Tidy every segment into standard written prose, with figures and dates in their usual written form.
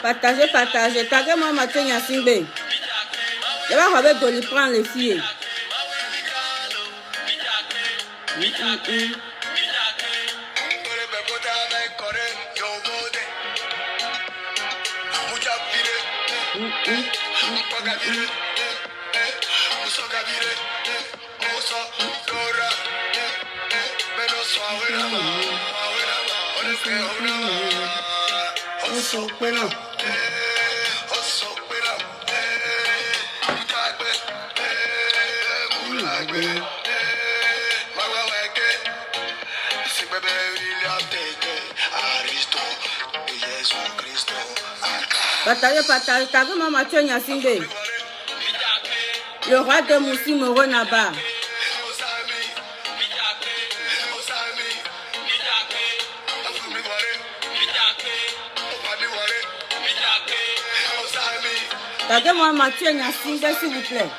Partagez, partagez. Taguez-moi Mathieu Nyasingbe. Je vais avec Doliprane les filles. Partagez, partagez. Taguez-moi Mathieu Nyasingbe. Le roi de Moussi Moronaba. Taguez-moi Mathieu Nyasingbe, s'il vous plaît.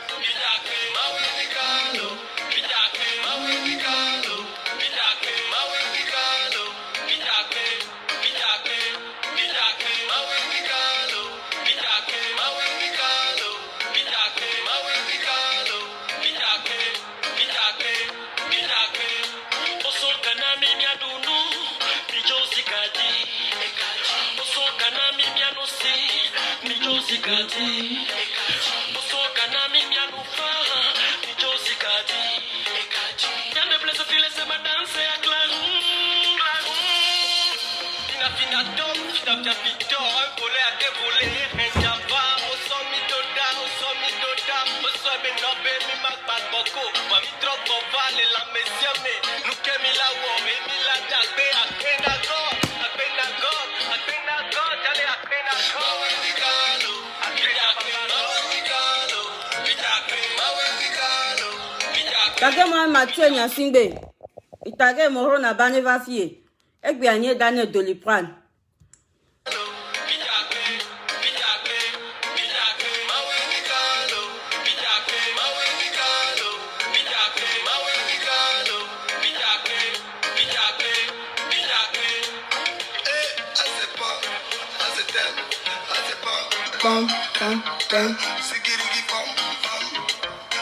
Taguez-moi Mathieu Nyasingbe. Il taguez Moronaba ne va fier. Et bien, il y a Daniel Doliprane.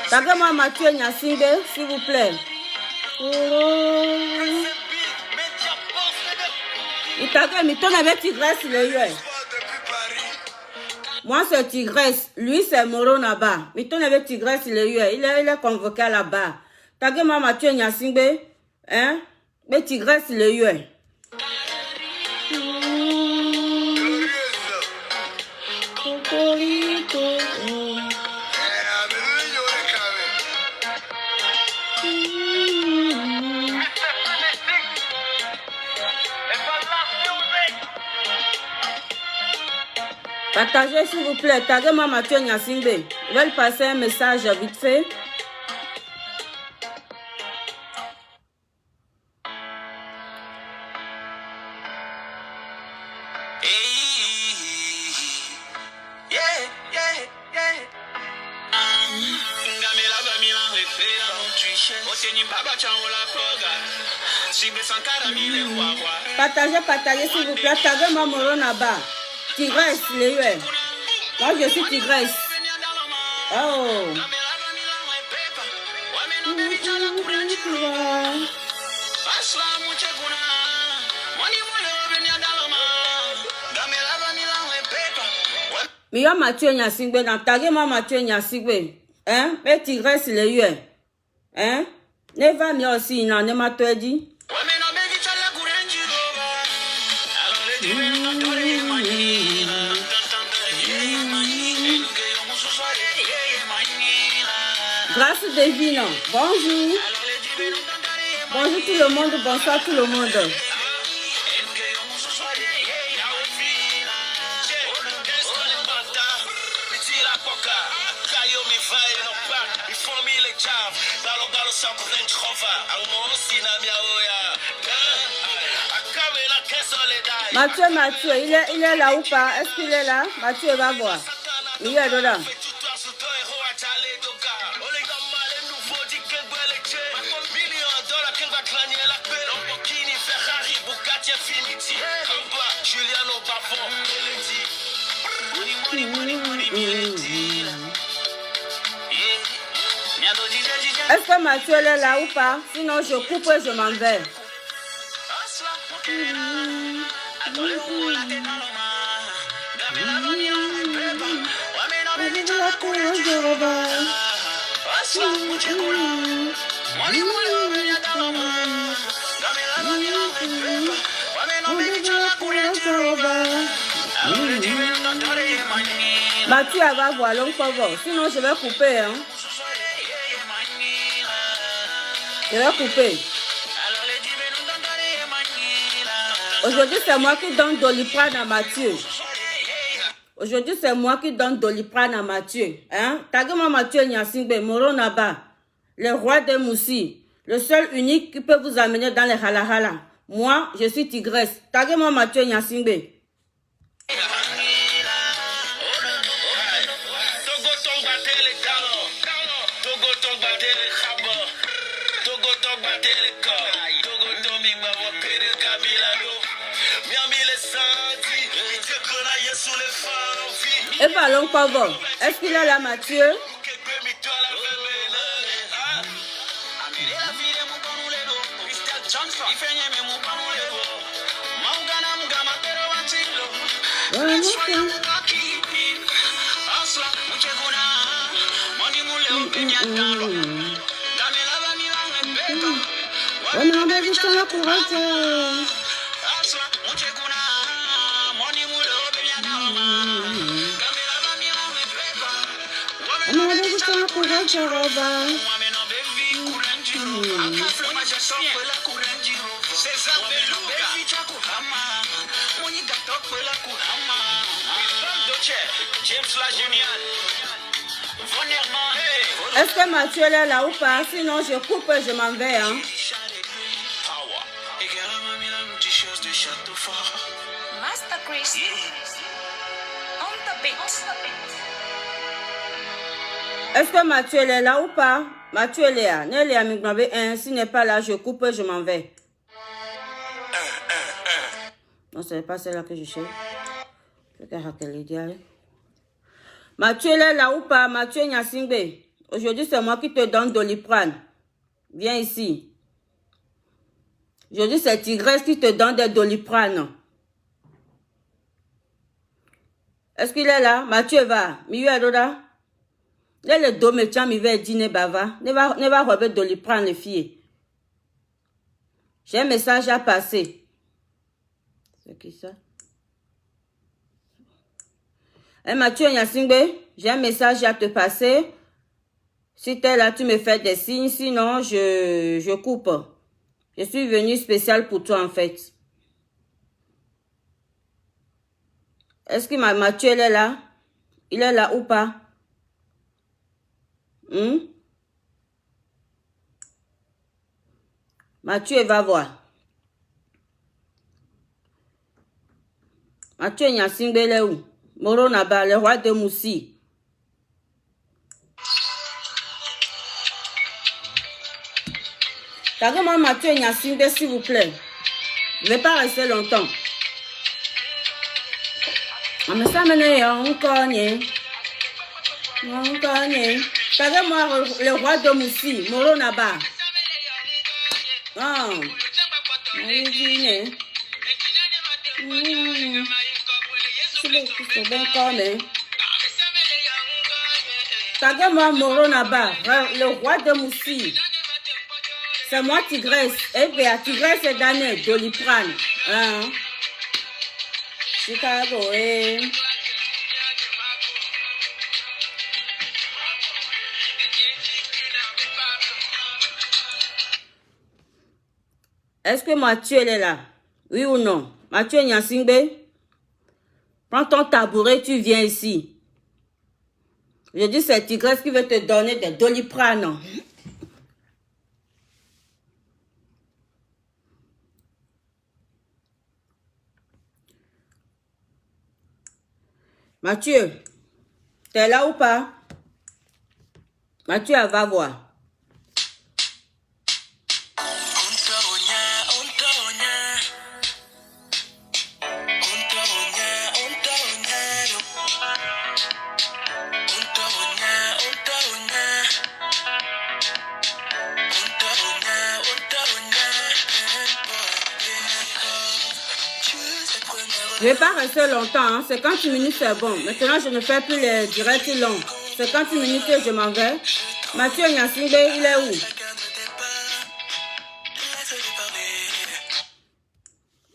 Taguez-moi Mathieu Nyasingbe, s'il vous plaît. Il taguez, mais ton avec Tigresse, le yeux. Moi, c'est Tigresse. Lui, c'est Moronaba. Mais ton avec Tigresse, le yeux. Il est convoqué à la barre. Taguez-moi Mathieu Nyasingbe. Hein? Mais Tigresse, le yeux. Partagez s'il vous plaît, taguez-moi Mathieu Nyasingbe. Je vais lui passer un message vite fait. Partagez, partagez s'il vous plaît, taguez-moi Moronaba. Tigresse, les yeux. Moi, je suis Tigresse. Oh. Mais il y a Mathieu Nyasingbe, taguez-moi Mathieu Nyasingbe. Hein? Mais Tigresse, les yeux. Hein? Ne va mieux aussi, il n'en est pas tout dit. Grâce divine. Bonjour. Bonjour tout le monde, bonsoir tout le monde. Mathieu, il est là ou pas? Est-ce qu'il est là? Mathieu va voir. Il est dedans. Est-ce que Mathieu est là ou pas? Sinon je coupe et je m'en vais. Mathieu va voir l'homme favor. Sinon je vais couper. Hein. Je vais couper. Aujourd'hui, c'est moi qui donne Doliprane à Mathieu. Aujourd'hui, c'est moi qui donne Doliprane à Mathieu. Hein? Tagema Mathieu Nyasingbe, Moronaba, le roi des Moussi, le seul unique qui peut vous amener dans les halahala. Moi, je suis tigresse. Tagema Mathieu Nyasingbe. Et parlons pas bon. Est-ce qu'il est là, Mathieu? Est-ce que Mathieu est là ou pas? Sinon je coupe et je m'en vais. Hein? Est-ce que Mathieu est là ou pas? Mathieu est là. S'il n'est pas là, je coupe et je m'en vais. Non, ce n'est pas celle-là que je cherche. Mathieu est là ou pas? Mathieu Nyasingbe. Aujourd'hui, c'est moi qui te donne Doliprane. Viens ici. Aujourd'hui, c'est Tigresse qui te donne des Doliprane. Est-ce qu'il est là? Mathieu va. Miyu Adoda. Le dos me tient, il va dîner bava. Ne va rober Doliprane, les filles. J'ai un message à passer. C'est qui ça? Hey, Mathieu Nyasingbe, j'ai un message à te passer. Si tu es là, tu me fais des signes. Sinon, je coupe. Je suis venue spécial pour toi, en fait. Est-ce que Mathieu est là? Il est là ou pas? Mathieu va voir. Mathieu Nyasingbe est où? Moronaba, le roi de Moussi. Tagez-moi Mathieu Nyasingbe, s'il vous plaît. Je ne vais pas rester longtemps. On ça on connaît. Tagez-moi le roi de Moussi, Moronaba. C'est bon comme. Tagez-moi Moronaba, le roi de Moussi. C'est moi Tigresse. Et bien, Tigresse est damnée, Doliprane. Hein? Chicago, Est-ce que Mathieu, elle est là? Oui ou non? Mathieu Nyasingbe, prends ton tabouret, tu viens ici. Je dis, c'est Tigresse qui veut te donner des Doliprane. Mathieu, t'es là ou pas? Mathieu, elle va voir. Je ne vais pas rester longtemps, hein. 50 minutes c'est bon. Maintenant, je ne fais plus les directs longs. 50 minutes et je m'en vais. Mathieu Nyasingbe, il est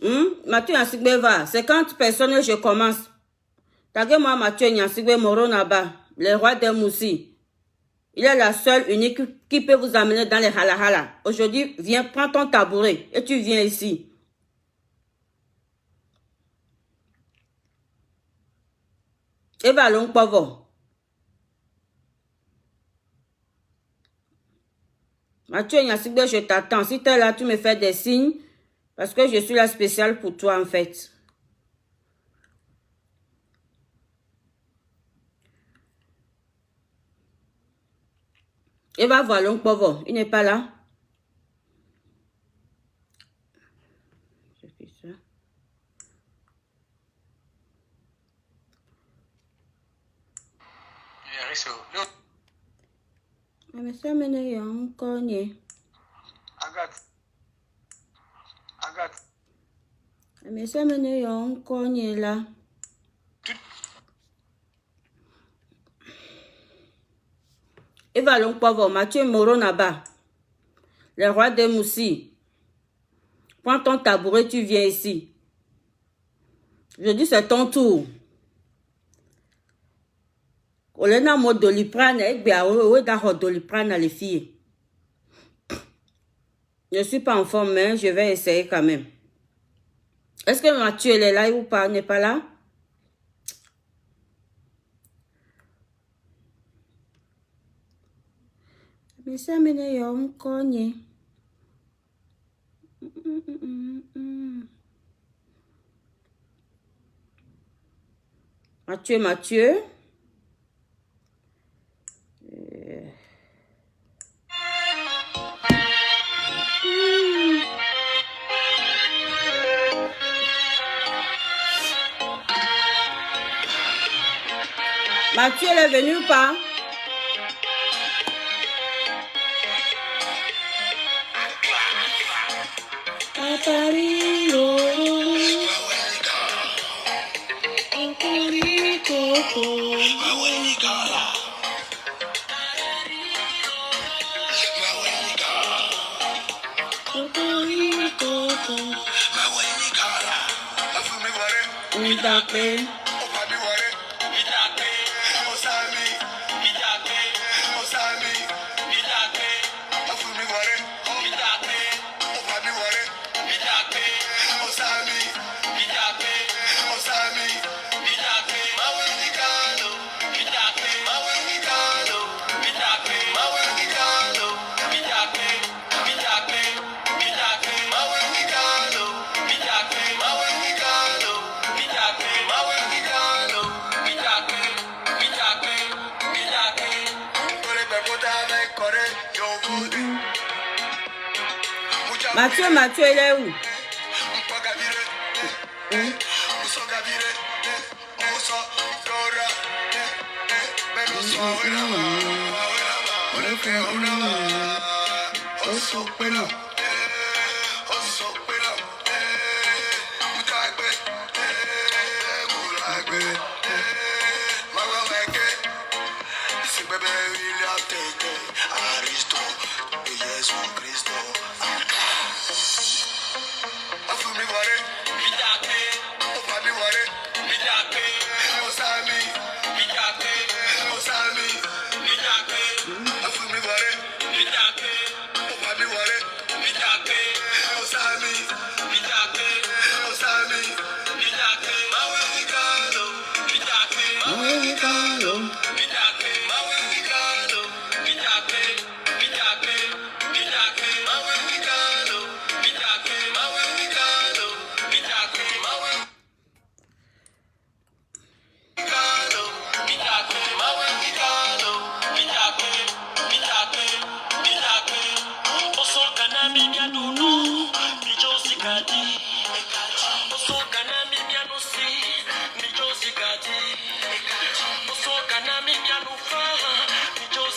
où? Mathieu Nyasingbe va. 50 personnes et je commence. Taguez-moi Mathieu Nyasingbe Moronaba, le roi des Moussis. Il est la seule unique qui peut vous amener dans les halahala. Aujourd'hui, viens, prends ton tabouret et tu viens ici. Et va long pavo. Mathieu Nyasingbe, je t'attends. Si tu es là, tu me fais des signes. Parce que je suis la spéciale pour toi, en fait. Et va voir long pavo. Il n'est pas là. Je fais ça. Mais ça mène encore. Mais ça mène encore là. Et va long pauvre Mathieu Moronaba, le roi des Moussis. Prends ton tabouret, tu viens ici. Je dis c'est ton tour. Olena mo Doliprane, Doliprane les filles. Je ne suis pas en forme, mais je vais essayer quand même. Est-ce que Mathieu elle est là ou pas? N'est pas là? Mais ça mène encore. Mathieu. Mathieu, elle est venue ou pas? Mathieu, il est où?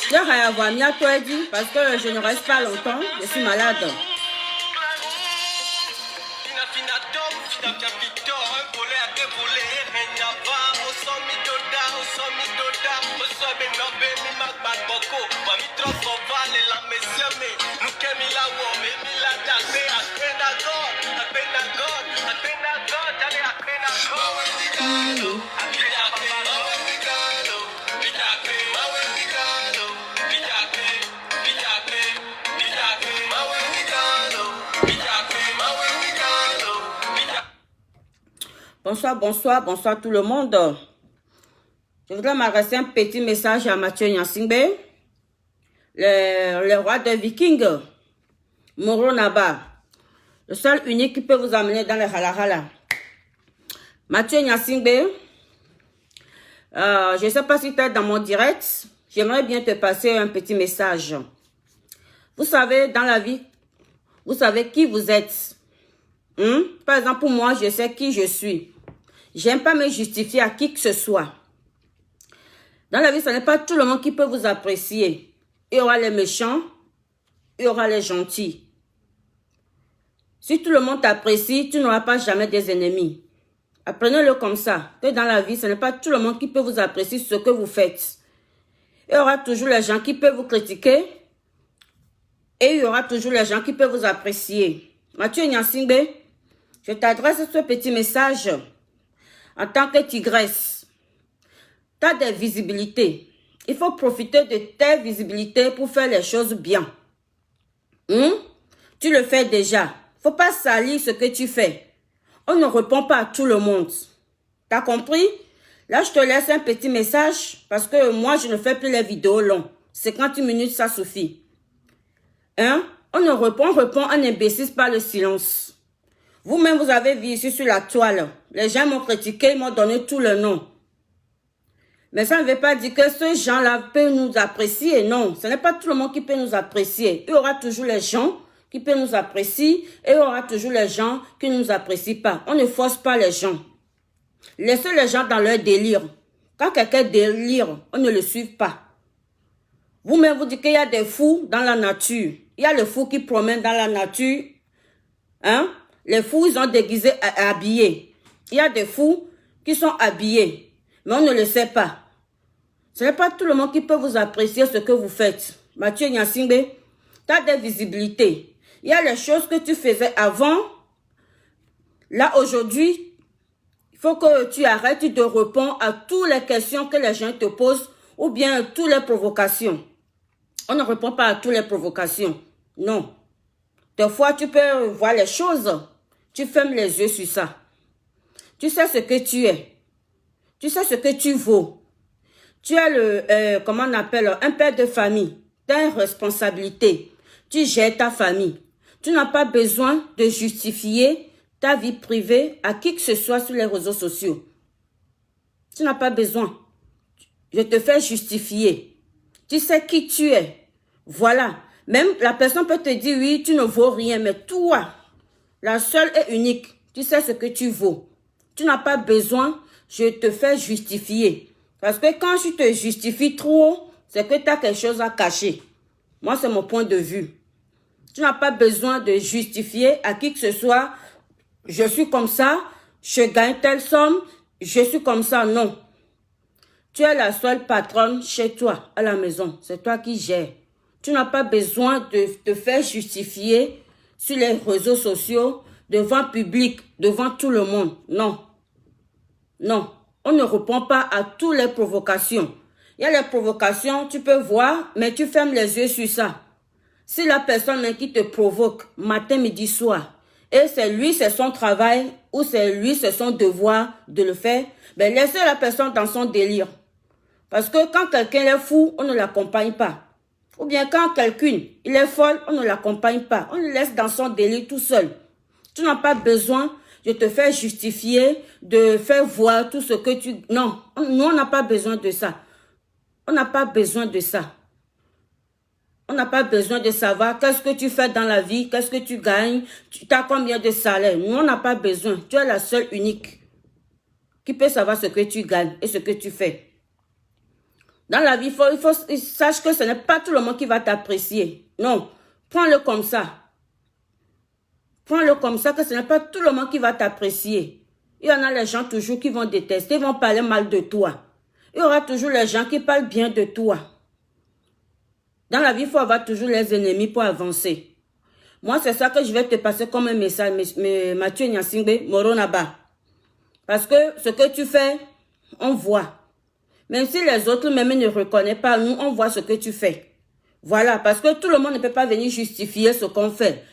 Je vais avoir mis à toi dit parce que je ne reste pas longtemps, je suis malade. Bonsoir, bonsoir, bonsoir tout le monde. Je voudrais m'adresser un petit message à Mathieu Nyasingbe, le roi des Vikings, Moro Naba, le seul unique qui peut vous amener dans les halala. Mathieu Nyasingbe, je ne sais pas si tu es dans mon direct, j'aimerais bien te passer un petit message. Vous savez, dans la vie, vous savez qui vous êtes. Par exemple, pour moi, je sais qui je suis. J'aime pas me justifier à qui que ce soit. Dans la vie, ce n'est pas tout le monde qui peut vous apprécier. Il y aura les méchants, il y aura les gentils. Si tout le monde t'apprécie, tu n'auras pas jamais des ennemis. Apprenez-le comme ça, que dans la vie, ce n'est pas tout le monde qui peut vous apprécier ce que vous faites. Il y aura toujours les gens qui peuvent vous critiquer et il y aura toujours les gens qui peuvent vous apprécier. Mathieu Nyasingbe, je t'adresse ce petit message. En tant que tigresse, tu as des visibilités. Il faut profiter de tes visibilités pour faire les choses bien. Tu le fais déjà. Il ne faut pas salir ce que tu fais. On ne répond pas à tout le monde. Tu as compris? Là, je te laisse un petit message parce que moi, je ne fais plus les vidéos longues. 50 minutes, ça suffit. On ne répond, on imbécile par le silence. Vous-même, vous avez vu ici sur la toile. Les gens m'ont critiqué, ils m'ont donné tout le nom. Mais ça ne veut pas dire que ces gens-là peuvent nous apprécier. Non, ce n'est pas tout le monde qui peut nous apprécier. Il y aura toujours les gens qui peuvent nous apprécier et il y aura toujours les gens qui ne nous apprécient pas. On ne force pas les gens. Laissez les gens dans leur délire. Quand quelqu'un délire, on ne le suit pas. Vous-même, vous dites qu'il y a des fous dans la nature. Il y a les fous qui promènent dans la nature. Les fous, ils ont déguisé, habillés. Il y a des fous qui sont habillés, mais on ne le sait pas. Ce n'est pas tout le monde qui peut vous apprécier ce que vous faites. Mathieu Nyasingbe, tu as des visibilités. Il y a les choses que tu faisais avant. Là, aujourd'hui, il faut que tu arrêtes de répondre à toutes les questions que les gens te posent ou bien à toutes les provocations. On ne répond pas à toutes les provocations. Non. Des fois, tu peux voir les choses. Tu fermes les yeux sur ça. Tu sais ce que tu es. Tu sais ce que tu vaux. Tu es comment on appelle, un père de famille. Tu as une responsabilité. Tu gères ta famille. Tu n'as pas besoin de justifier ta vie privée à qui que ce soit sur les réseaux sociaux. Tu n'as pas besoin. Je te fais justifier. Tu sais qui tu es. Voilà. Même la personne peut te dire, oui, tu ne vaux rien, mais toi, la seule et unique, tu sais ce que tu vaux. Tu n'as pas besoin, je te fais justifier. Parce que quand je te justifie trop, c'est que tu as quelque chose à cacher. Moi, c'est mon point de vue. Tu n'as pas besoin de justifier à qui que ce soit, je suis comme ça, je gagne telle somme, je suis comme ça, non. Tu es la seule patronne chez toi, à la maison. C'est toi qui gères. Tu n'as pas besoin de te faire justifier sur les réseaux sociaux, devant le public, devant tout le monde. Non. Non. On ne répond pas à toutes les provocations. Il y a les provocations, tu peux voir, mais tu fermes les yeux sur ça. Si la personne qui te provoque matin, midi, soir, et c'est lui, c'est son travail, ou c'est lui, c'est son devoir de le faire, ben laissez la personne dans son délire. Parce que quand quelqu'un est fou, on ne l'accompagne pas. Ou bien quand quelqu'un il est folle, on ne l'accompagne pas. On le laisse dans son délire tout seul. Tu n'as pas besoin de te faire justifier, de faire voir tout ce que tu... Non, nous on n'a pas besoin de ça. On n'a pas besoin de ça. On n'a pas besoin de savoir qu'est-ce que tu fais dans la vie, qu'est-ce que tu gagnes, tu as combien de salaire. Nous on n'a pas besoin. Tu es la seule unique qui peut savoir ce que tu gagnes et ce que tu fais. Dans la vie, sache que ce n'est pas tout le monde qui va t'apprécier. Non, prends-le comme ça. Prends-le comme ça, que ce n'est pas tout le monde qui va t'apprécier. Il y en a les gens toujours qui vont détester, ils vont parler mal de toi. Il y aura toujours les gens qui parlent bien de toi. Dans la vie, il faut avoir toujours les ennemis pour avancer. Moi, c'est ça que je vais te passer comme un message, Mathieu Nyasingbe, Moronaba. Parce que ce que tu fais, on voit. Même si les autres même ne reconnaissent pas, nous, on voit ce que tu fais. Voilà, parce que tout le monde ne peut pas venir justifier ce qu'on fait.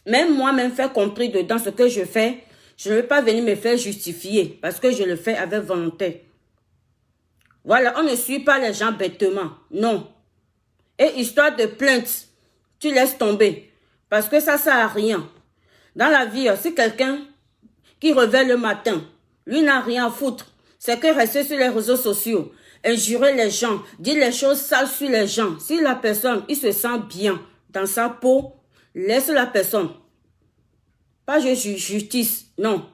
Même moi-même fait compris dedans ce que je fais, je ne vais pas venir me faire justifier parce que je le fais avec volonté. Voilà, on ne suit pas les gens bêtement, non. Et histoire de plainte, tu laisses tomber parce que ça sert à rien. Dans la vie, si quelqu'un qui revient le matin, lui n'a rien à foutre, c'est que rester sur les réseaux sociaux, injurer les gens, dire les choses sales sur les gens. Si la personne, il se sent bien dans sa peau, laisse la personne. Pas justice, non.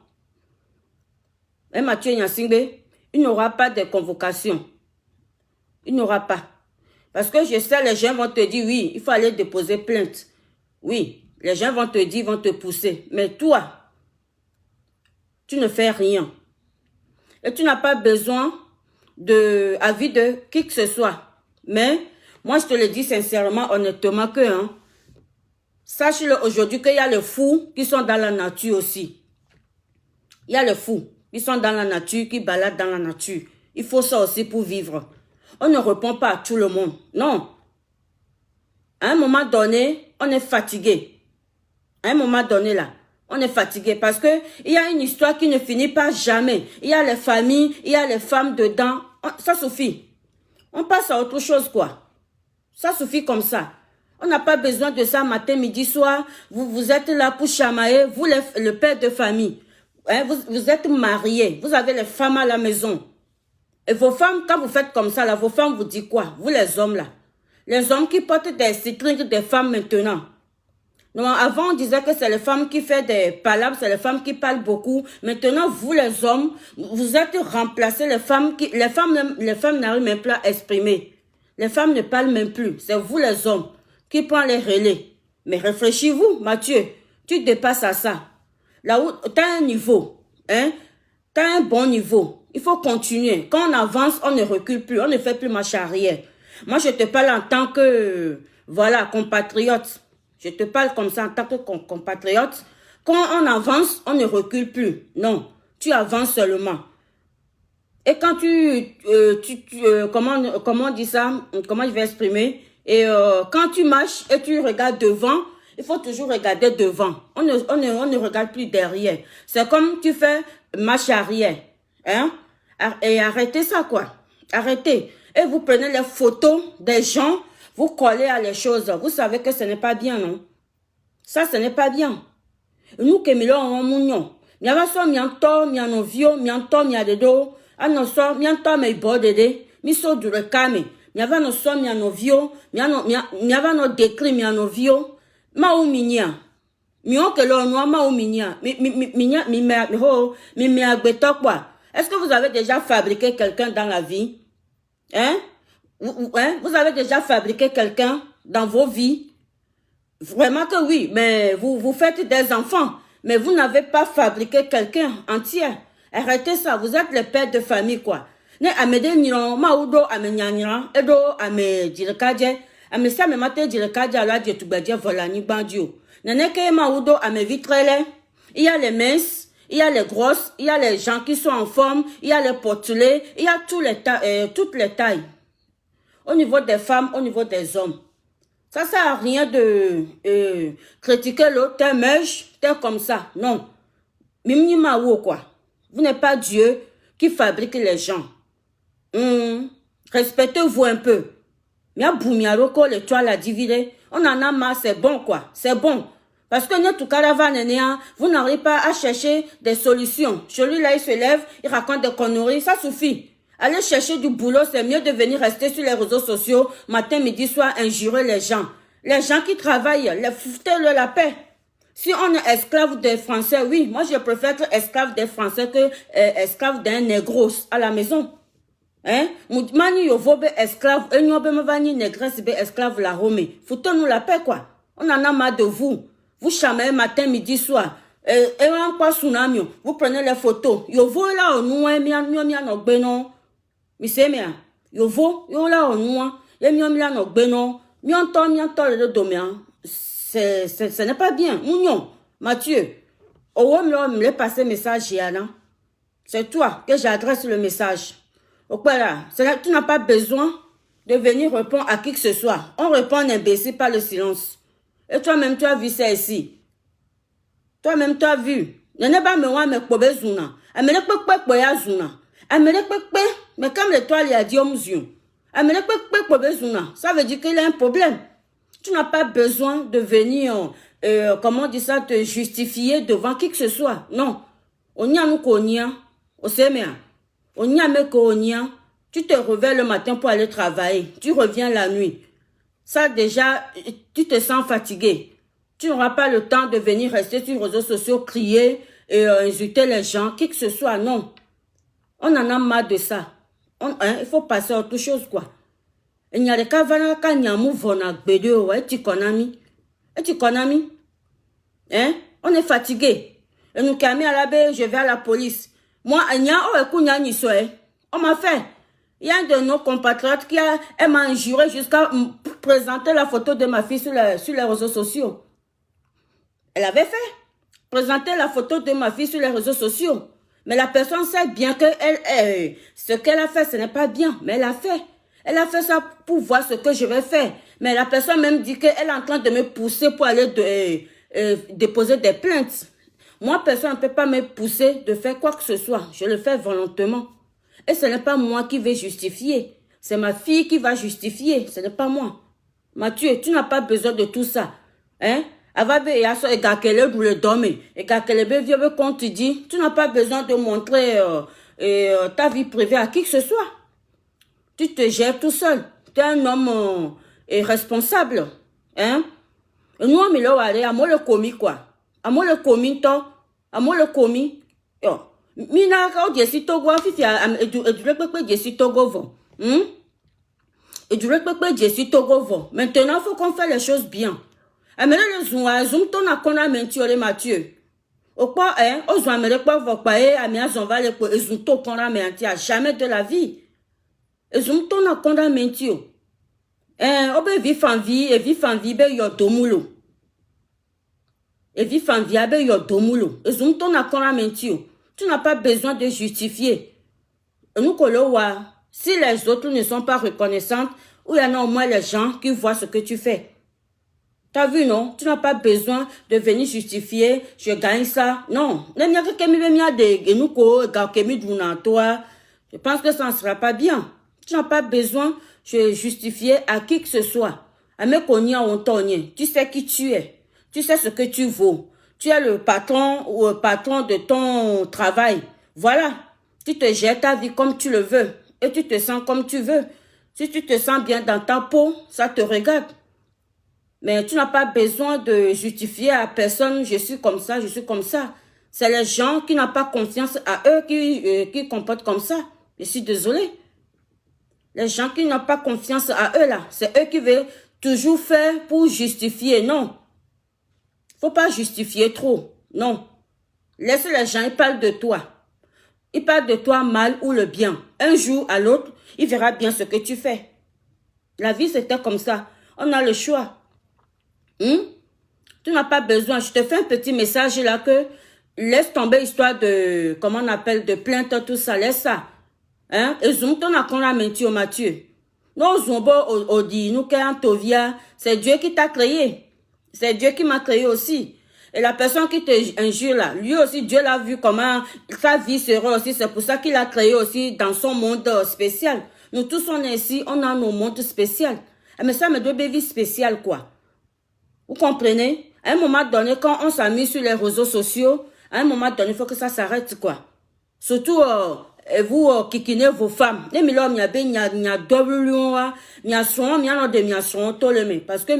Et Mathieu Nyasingbe, il n'aura pas de convocation. Il n'aura pas. Parce que je sais, les gens vont te dire, oui, il faut aller déposer plainte. Oui, les gens vont te dire, vont te pousser. Mais toi, tu ne fais rien. Et tu n'as pas besoin d'avis de qui que ce soit. Mais, moi, je te le dis sincèrement, honnêtement, que, sache-le aujourd'hui qu'il y a les fous qui sont dans la nature aussi. Il y a les fous qui sont dans la nature, qui baladent dans la nature. Il faut ça aussi pour vivre. On ne répond pas à tout le monde. Non. À un moment donné, on est fatigué. À un moment donné, là, on est fatigué parce que il y a une histoire qui ne finit pas jamais. Il y a les familles, il y a les femmes dedans. Ça suffit. On passe à autre chose, quoi. Ça suffit comme ça. On n'a pas besoin de ça matin, midi, soir. Vous êtes là pour chamailler, vous, le père de famille. Hein, vous êtes mariés, vous avez les femmes à la maison. Et vos femmes, quand vous faites comme ça, là, vos femmes vous disent quoi? Vous les hommes, là. Les hommes qui portent des citrines des femmes maintenant. Non, avant, on disait que c'est les femmes qui font des palabres, c'est les femmes qui parlent beaucoup. Maintenant, vous, les hommes, vous êtes remplacés, les femmes n'arrivent même plus à exprimer. Les femmes ne parlent même plus. C'est vous, les hommes, qui prenez les relais. Mais réfléchis-vous, Mathieu, tu dépasses à ça. Là où tu as un niveau, hein, tu as un bon niveau. Il faut continuer. Quand on avance, on ne recule plus, on ne fait plus marche arrière. Moi, je te parle en tant que, voilà, compatriote. Je te parle comme ça en tant que compatriote. Quand on avance, on ne recule plus. Non, tu avances seulement. Et quand comment on dit ça? Comment je vais exprimer? Et quand tu marches et tu regardes devant, il faut toujours regarder devant. On ne regarde plus derrière. C'est comme tu fais marche arrière. Hein? Et arrêtez ça, quoi. Arrêtez. Et vous prenez les photos des gens, vous collez à les choses. Vous savez que ce n'est pas bien, non? Ça, ce n'est pas bien. Nous, que nous avons mounion. Nous avons mianto, mianovio, mianto, miadedo. Anoso, mianto, me bodede. Miso du recame. Nous avons so mianovio, miavano décrit mianovio. Ma ou minia. Mion que l'on noa ma ou minia. Mi agbeto quoi. Est-ce que vous avez déjà fabriqué quelqu'un dans la vie? Hein? Vous avez déjà fabriqué quelqu'un dans vos vies? Vraiment que oui, mais vous faites des enfants, mais vous n'avez pas fabriqué quelqu'un entier. Arrêtez ça, vous êtes les pères de famille, quoi. Ne amede niro, ma udo amenyanyira, edo ame direkaje, ame sa me mate direkaje ala dietubaje volani bandio. Neneke ma udo ame vitrele, il y a les minces, il y a les grosses, il y a les gens qui sont en forme, il y a les potelés, il y a toutes les tailles. Au niveau des femmes, au niveau des hommes. Ça sert à rien de critiquer l'autre, t'es moche, t'es comme ça. Non. Mimnima ou quoi. Vous n'êtes pas Dieu qui fabrique les gens. Respectez-vous un peu. Mia boumiaroko, les toiles à diviser. On en a marre, c'est bon quoi. C'est bon. Parce que notre caravane, vous n'arrivez pas à chercher des solutions. Celui-là, il se lève, il raconte des conneries, ça suffit. Aller chercher du boulot, c'est mieux de venir rester sur les réseaux sociaux, matin, midi, soir, injurer les gens. Les gens qui travaillent, les foutez-le la paix. Si on est esclave des Français, oui, moi je préfère être esclave des Français que esclave d'un négros à la maison. Hein? Mani yovo be esclave, et nous be mavani négresse be esclave la Rome. Foutons-nous la paix, quoi. On en a marre de vous. Vous chamez matin, midi, soir. Et on passe tsunami. Vous prenez les photos. Yovo là, nous, no benon. Mi se mea. Yovo, yo là, nous, no benon. Le domaine. Ce n'est pas bien. Mounion, Mathieu. Au moins, me passer message, Yana. C'est toi que j'adresse le message. Tu n'as pas besoin de venir répondre à qui que ce soit. On répond imbécile par le silence. Et toi-même, tu as vu ça ici. Toi-même, tu as vu. Mais comme l'étoile, il y a dit, ça veut dire qu'il y a un problème. Tu n'as pas besoin de venir, comment on dit ça, te justifier devant qui que ce soit. Non. On y a nous qu'on y a. On sait bien. On y a mais qu'on y a. Tu te réveilles le matin pour aller travailler. Tu reviens la nuit. Ça déjà, tu te sens fatigué. Tu n'auras pas le temps de venir rester sur les réseaux sociaux, crier et insulter les gens, qui que ce soit. Non. On en a marre de ça. Il faut passer à autre chose, quoi. Il y a des cas qui ont hein? On est fatigué. Et nous calmer à la baie, je vais à la police. Moi, il y a on m'a fait. Il y a un de nos compatriotes elle m'a injuré jusqu'à présenter la photo de ma fille sur les réseaux sociaux. Elle avait fait. Présenter la photo de ma fille sur les réseaux sociaux. Mais la personne sait bien que ce qu'elle a fait, ce n'est pas bien. Mais elle a fait. Elle a fait ça pour voir ce que je vais faire. Mais la personne même dit qu'elle est en train de me pousser pour aller déposer des plaintes. Moi, personne ne peut pas me pousser de faire quoi que ce soit. Je le fais volontairement. Et ce n'est pas moi qui vais justifier. C'est ma fille qui va justifier. Ce n'est pas moi. Mathieu, tu n'as pas besoin de tout ça. Hein? Tu n'as pas besoin de montrer ta vie privée à qui que ce soit. Tu te gères tout seul. Tu es un homme responsable. Hein? Et nous, on aller à moi le commis, quoi. À moi le commis, toi. À moi le commis. Mina, quand je suis togo, et du répète, je suis togo. Et du répète, je suis togo. Maintenant, il faut qu'on fasse les choses bien. Mais le zoom, ton a qu'on a menti, Mathieu. Au quoi, hein? Au zoom, mais le quoi, vous voyez, à mes on va les quoi, et zoom, ton qu'on a menti, jamais de la vie. Et zoom, ton a qu'on a menti. Hein? Obe vif en vie, et vif en vie, be yo domulo. Et vif en vie, be yo domulo. Et zoom, ton a qu'on a menti. Tu n'as pas besoin de justifier. Et nous, si les autres ne sont pas reconnaissantes, ou il y en a au moins les gens qui voient ce que tu fais. T'as vu, non? Tu n'as pas besoin de venir justifier, je gagne ça. Non. Je pense que ça ne sera pas bien. Tu n'as pas besoin de justifier à qui que ce soit. Tu sais qui tu es. Tu sais ce que tu vaux. Tu es le patron ou le patron de ton travail. Voilà. Tu te gères ta vie comme tu le veux. Et tu te sens comme tu veux. Si tu te sens bien dans ta peau, ça te regarde. Mais tu n'as pas besoin de justifier à personne, je suis comme ça, je suis comme ça. C'est les gens qui n'ont pas confiance à eux qui comportent comme ça. Je suis désolée. Les gens qui n'ont pas confiance à eux là, c'est eux qui veulent toujours faire pour justifier. Non. Faut pas justifier trop. Non. Laisse les gens, ils parlent de toi. Ils parlent de toi mal ou le bien. Un jour à l'autre, il verra bien ce que tu fais. La vie, c'était comme ça. On a le choix. Tu n'as pas besoin. Je te fais un petit message là que laisse tomber l'histoire de, comment on appelle, de plainte, tout ça. Laisse ça. Hein? Et zoom, ton a qu'on a menti au Mathieu. Non, zombo, odi, nous, tovia, c'est Dieu qui t'a créé. C'est Dieu qui m'a créé aussi. Et la personne qui te injure là, lui aussi, Dieu l'a vu comment sa vie sera aussi. C'est pour ça qu'il a créé aussi dans son monde spécial. Nous tous, on est ici, on a nos mondes spéciaux. Mais ça me doit une vie spéciale, quoi. Vous comprenez? À un moment donné, quand on s'amuse sur les réseaux sociaux, à un moment donné, il faut que ça s'arrête, quoi. Surtout, vous kikinez vos femmes. Parce que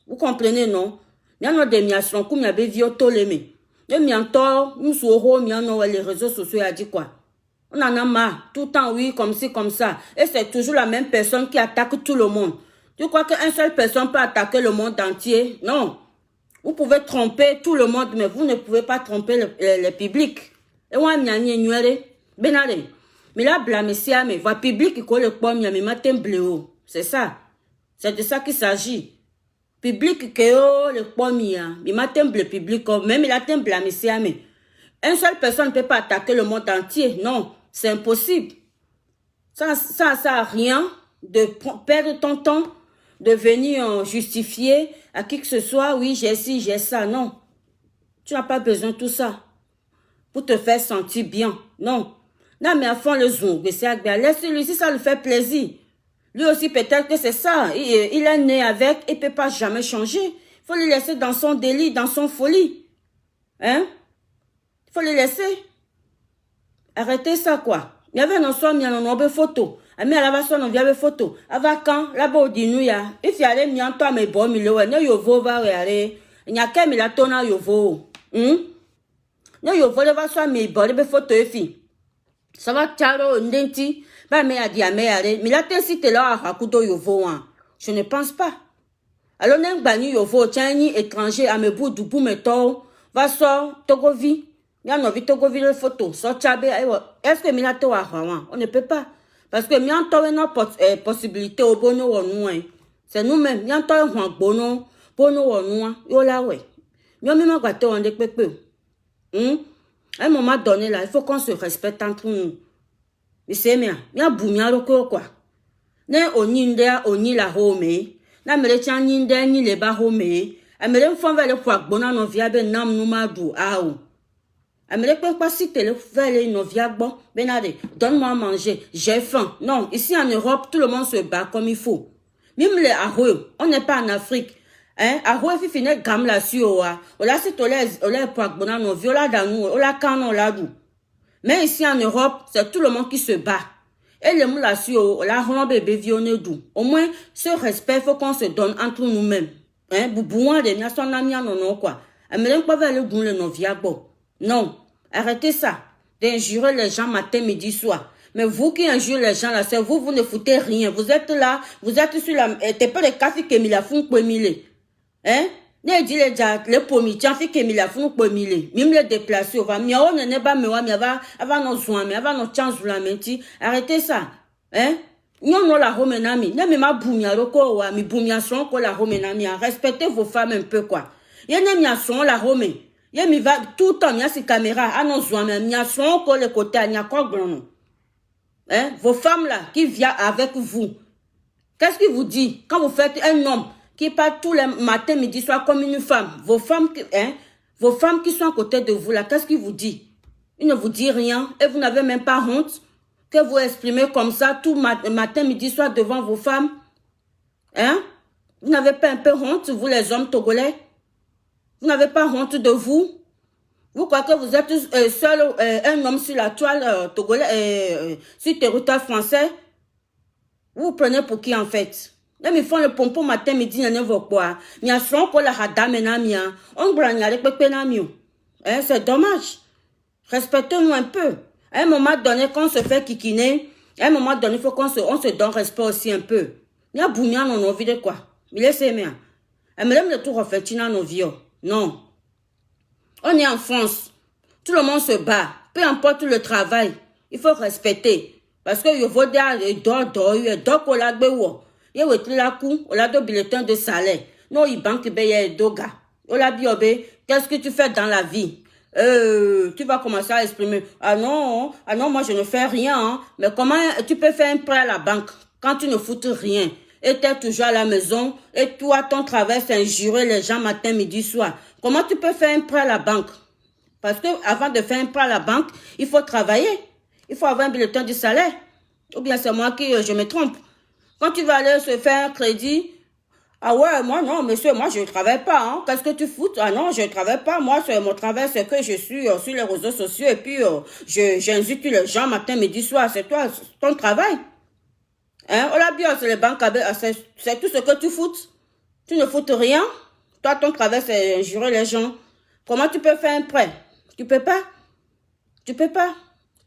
vous comprenez, non? Les réseaux sociaux a dit quoi? On en a marre. Tout le temps, oui, comme ci, comme ça. Et c'est toujours la même personne qui attaque tout le monde. Tu crois qu'une seule personne peut attaquer le monde entier? Non. Vous pouvez tromper tout le monde, mais vous ne pouvez pas tromper le public. Et moi, benare. Mais là, blâme si mais va public qui le pomme, mais matin bleu. C'est ça. C'est de ça qu'il s'agit. Public qui le pomme, mais matin bleu public, même il a un blâme si mais. Une seule personne ne peut pas attaquer le monde entier. Non, c'est impossible. Ça sert à rien de perdre ton temps, de venir justifier à qui que ce soit, oui, j'ai ci, j'ai ça. Non, tu n'as pas besoin de tout ça pour te faire sentir bien. Non. Non, mais à fond le zoom, laisse-lui si ça lui fait plaisir. Lui aussi, peut-être que c'est ça. Il est né avec, il ne peut pas jamais changer. Il faut le laisser dans son délit, dans son folie. Hein? Il faut le laisser. Arrêtez ça, quoi. Il y avait un soir, il y a une photo. Mais elle va son envie photo. Avant quand, là-bas, au dîner, il y a des toi, mais bon, il y a des yovo, va regarder. Il y a qu'un milatona yovo. No yovo, il va soit, mais bon, il photo, et ça va, tcharo, ndenti. Bah, mais a dit à mais il a si t'es là, à kudo yovo, je ne pense pas. Alors, n'en bani yovo, tiens, ni étranger, à me bout du bout, mais tôt, va sort, togovi. Il y a une togovi de photo, sort tchabé, est-ce que milato a on ne peut pas. Parce que mianto a une possibilité au bono ou non. C'est nous-mêmes, mianto a un bono ou non, yola ouais. Miamima gâte on de pepe. À un moment donné, là, il faut qu'on se respecte entre nous. Mais c'est bien, bien boumia loko quoi. Ne oninde oni la home. Na mele chan ninde ni le ba home. Amele mfon vers le poids bona no viabe nam numadu aou. Amele pas si te le vers le no viabo. Benade, donne-moi à manger, j'ai faim. Non, ici en Europe, tout le monde se bat comme il faut. Même les areux, on n'est pas en Afrique. Hein, areux fi fine gam la sur wa. Ola si tolez, ola poids bona no viola dans nous, ola canon la dou. Mais ici en Europe, c'est tout le monde qui se bat. Et les moules là-dessus, la rend bébé vionne d'où. Au moins, ce respect, il faut qu'on se donne entre nous-mêmes. Hein, boubouan de mia son ami non quoi. Mais pas vers le goût le non viabo. Non, arrêtez ça. D'injurer les gens matin, midi, soir. Mais vous qui injurez les gens là, c'est vous, vous ne foutez rien. Vous êtes là, vous êtes sur la, t'es pas le café que mi la font pour mille. Hein? Ne dit les pommes, tu as fait que mi la font pour mille. Même les déplacés, on va, mi on ne pas me mais avant nos soins, mais avant nos chances la menti. Arrêtez ça. Hein? Non, la homenami. Ne me ma boumia roko, mi boumia son ko la homenami. Respectez vos femmes un peu, quoi. Y'a ne mia son la home. Y'a mi va tout le temps, y'a ces caméras, à nos soins, mais mia son ko le côté, y'a quoi grand. Hein? Vos femmes là, qui viennent avec vous. Qu'est-ce qu'il vous dit? Quand vous faites un homme qui parle tous les matins, midi, soir comme une femme, vos femmes qui sont à côté de vous là, qu'est-ce qu'il vous dit? Il ne vous dit rien et vous n'avez même pas honte que vous exprimez comme ça tout matin, midi, soir devant vos femmes. Hein? Vous n'avez pas un peu honte, vous les hommes togolais? Vous n'avez pas honte de vous? Vous croyez que vous êtes seul un homme sur la toile togolais, sur le territoire français? Vous prenez pour qui en fait? Même ils font le pompon matin, midi, il n'y a pas. Il y a son qu'on la hada menamia. On bragne avec pepenamio. C'est dommage. Respectez-nous un peu. À un moment donné, quand on se fait kikiner, à un moment donné, il faut qu'on se donne respect aussi un peu. Il y a boumia dans nos vies de quoi? Il est sémé. Et même le tout refait dans nos vies. Non. On est en France. Tout le monde se bat. Peu importe le travail. Il faut respecter. Parce que il faut dire, il y a la coup, on a deux bulletins de salaire. Non, il banque paye doga. On a dit, qu'est-ce que tu fais dans la vie? Tu vas commencer à exprimer. Ah non, moi je ne fais rien. Hein. Mais comment tu peux faire un prêt à la banque quand tu ne foutes rien? Et tu es toujours à la maison. Et toi, ton travail, c'est injurer les gens matin, midi, soir. Comment tu peux faire un prêt à la banque? Parce que avant de faire un prêt à la banque, il faut travailler. Il faut avoir un bulletin de salaire. Ou bien c'est moi qui je me trompe. Quand tu vas aller se faire un crédit, ah ouais, moi non, monsieur, moi je ne travaille pas. Hein. Qu'est-ce que tu fous? Ah non, je ne travaille pas. Moi, mon travail, c'est que je suis sur les réseaux sociaux et puis j'insulte les gens matin, midi, soir. C'est toi, ton travail. Hein? On l'a bien, c'est les banques, c'est tout ce que tu foutes. Tu ne foutes rien. Toi, ton travail, c'est injurer les gens. Comment tu peux faire un prêt? Tu peux pas. Tu peux pas.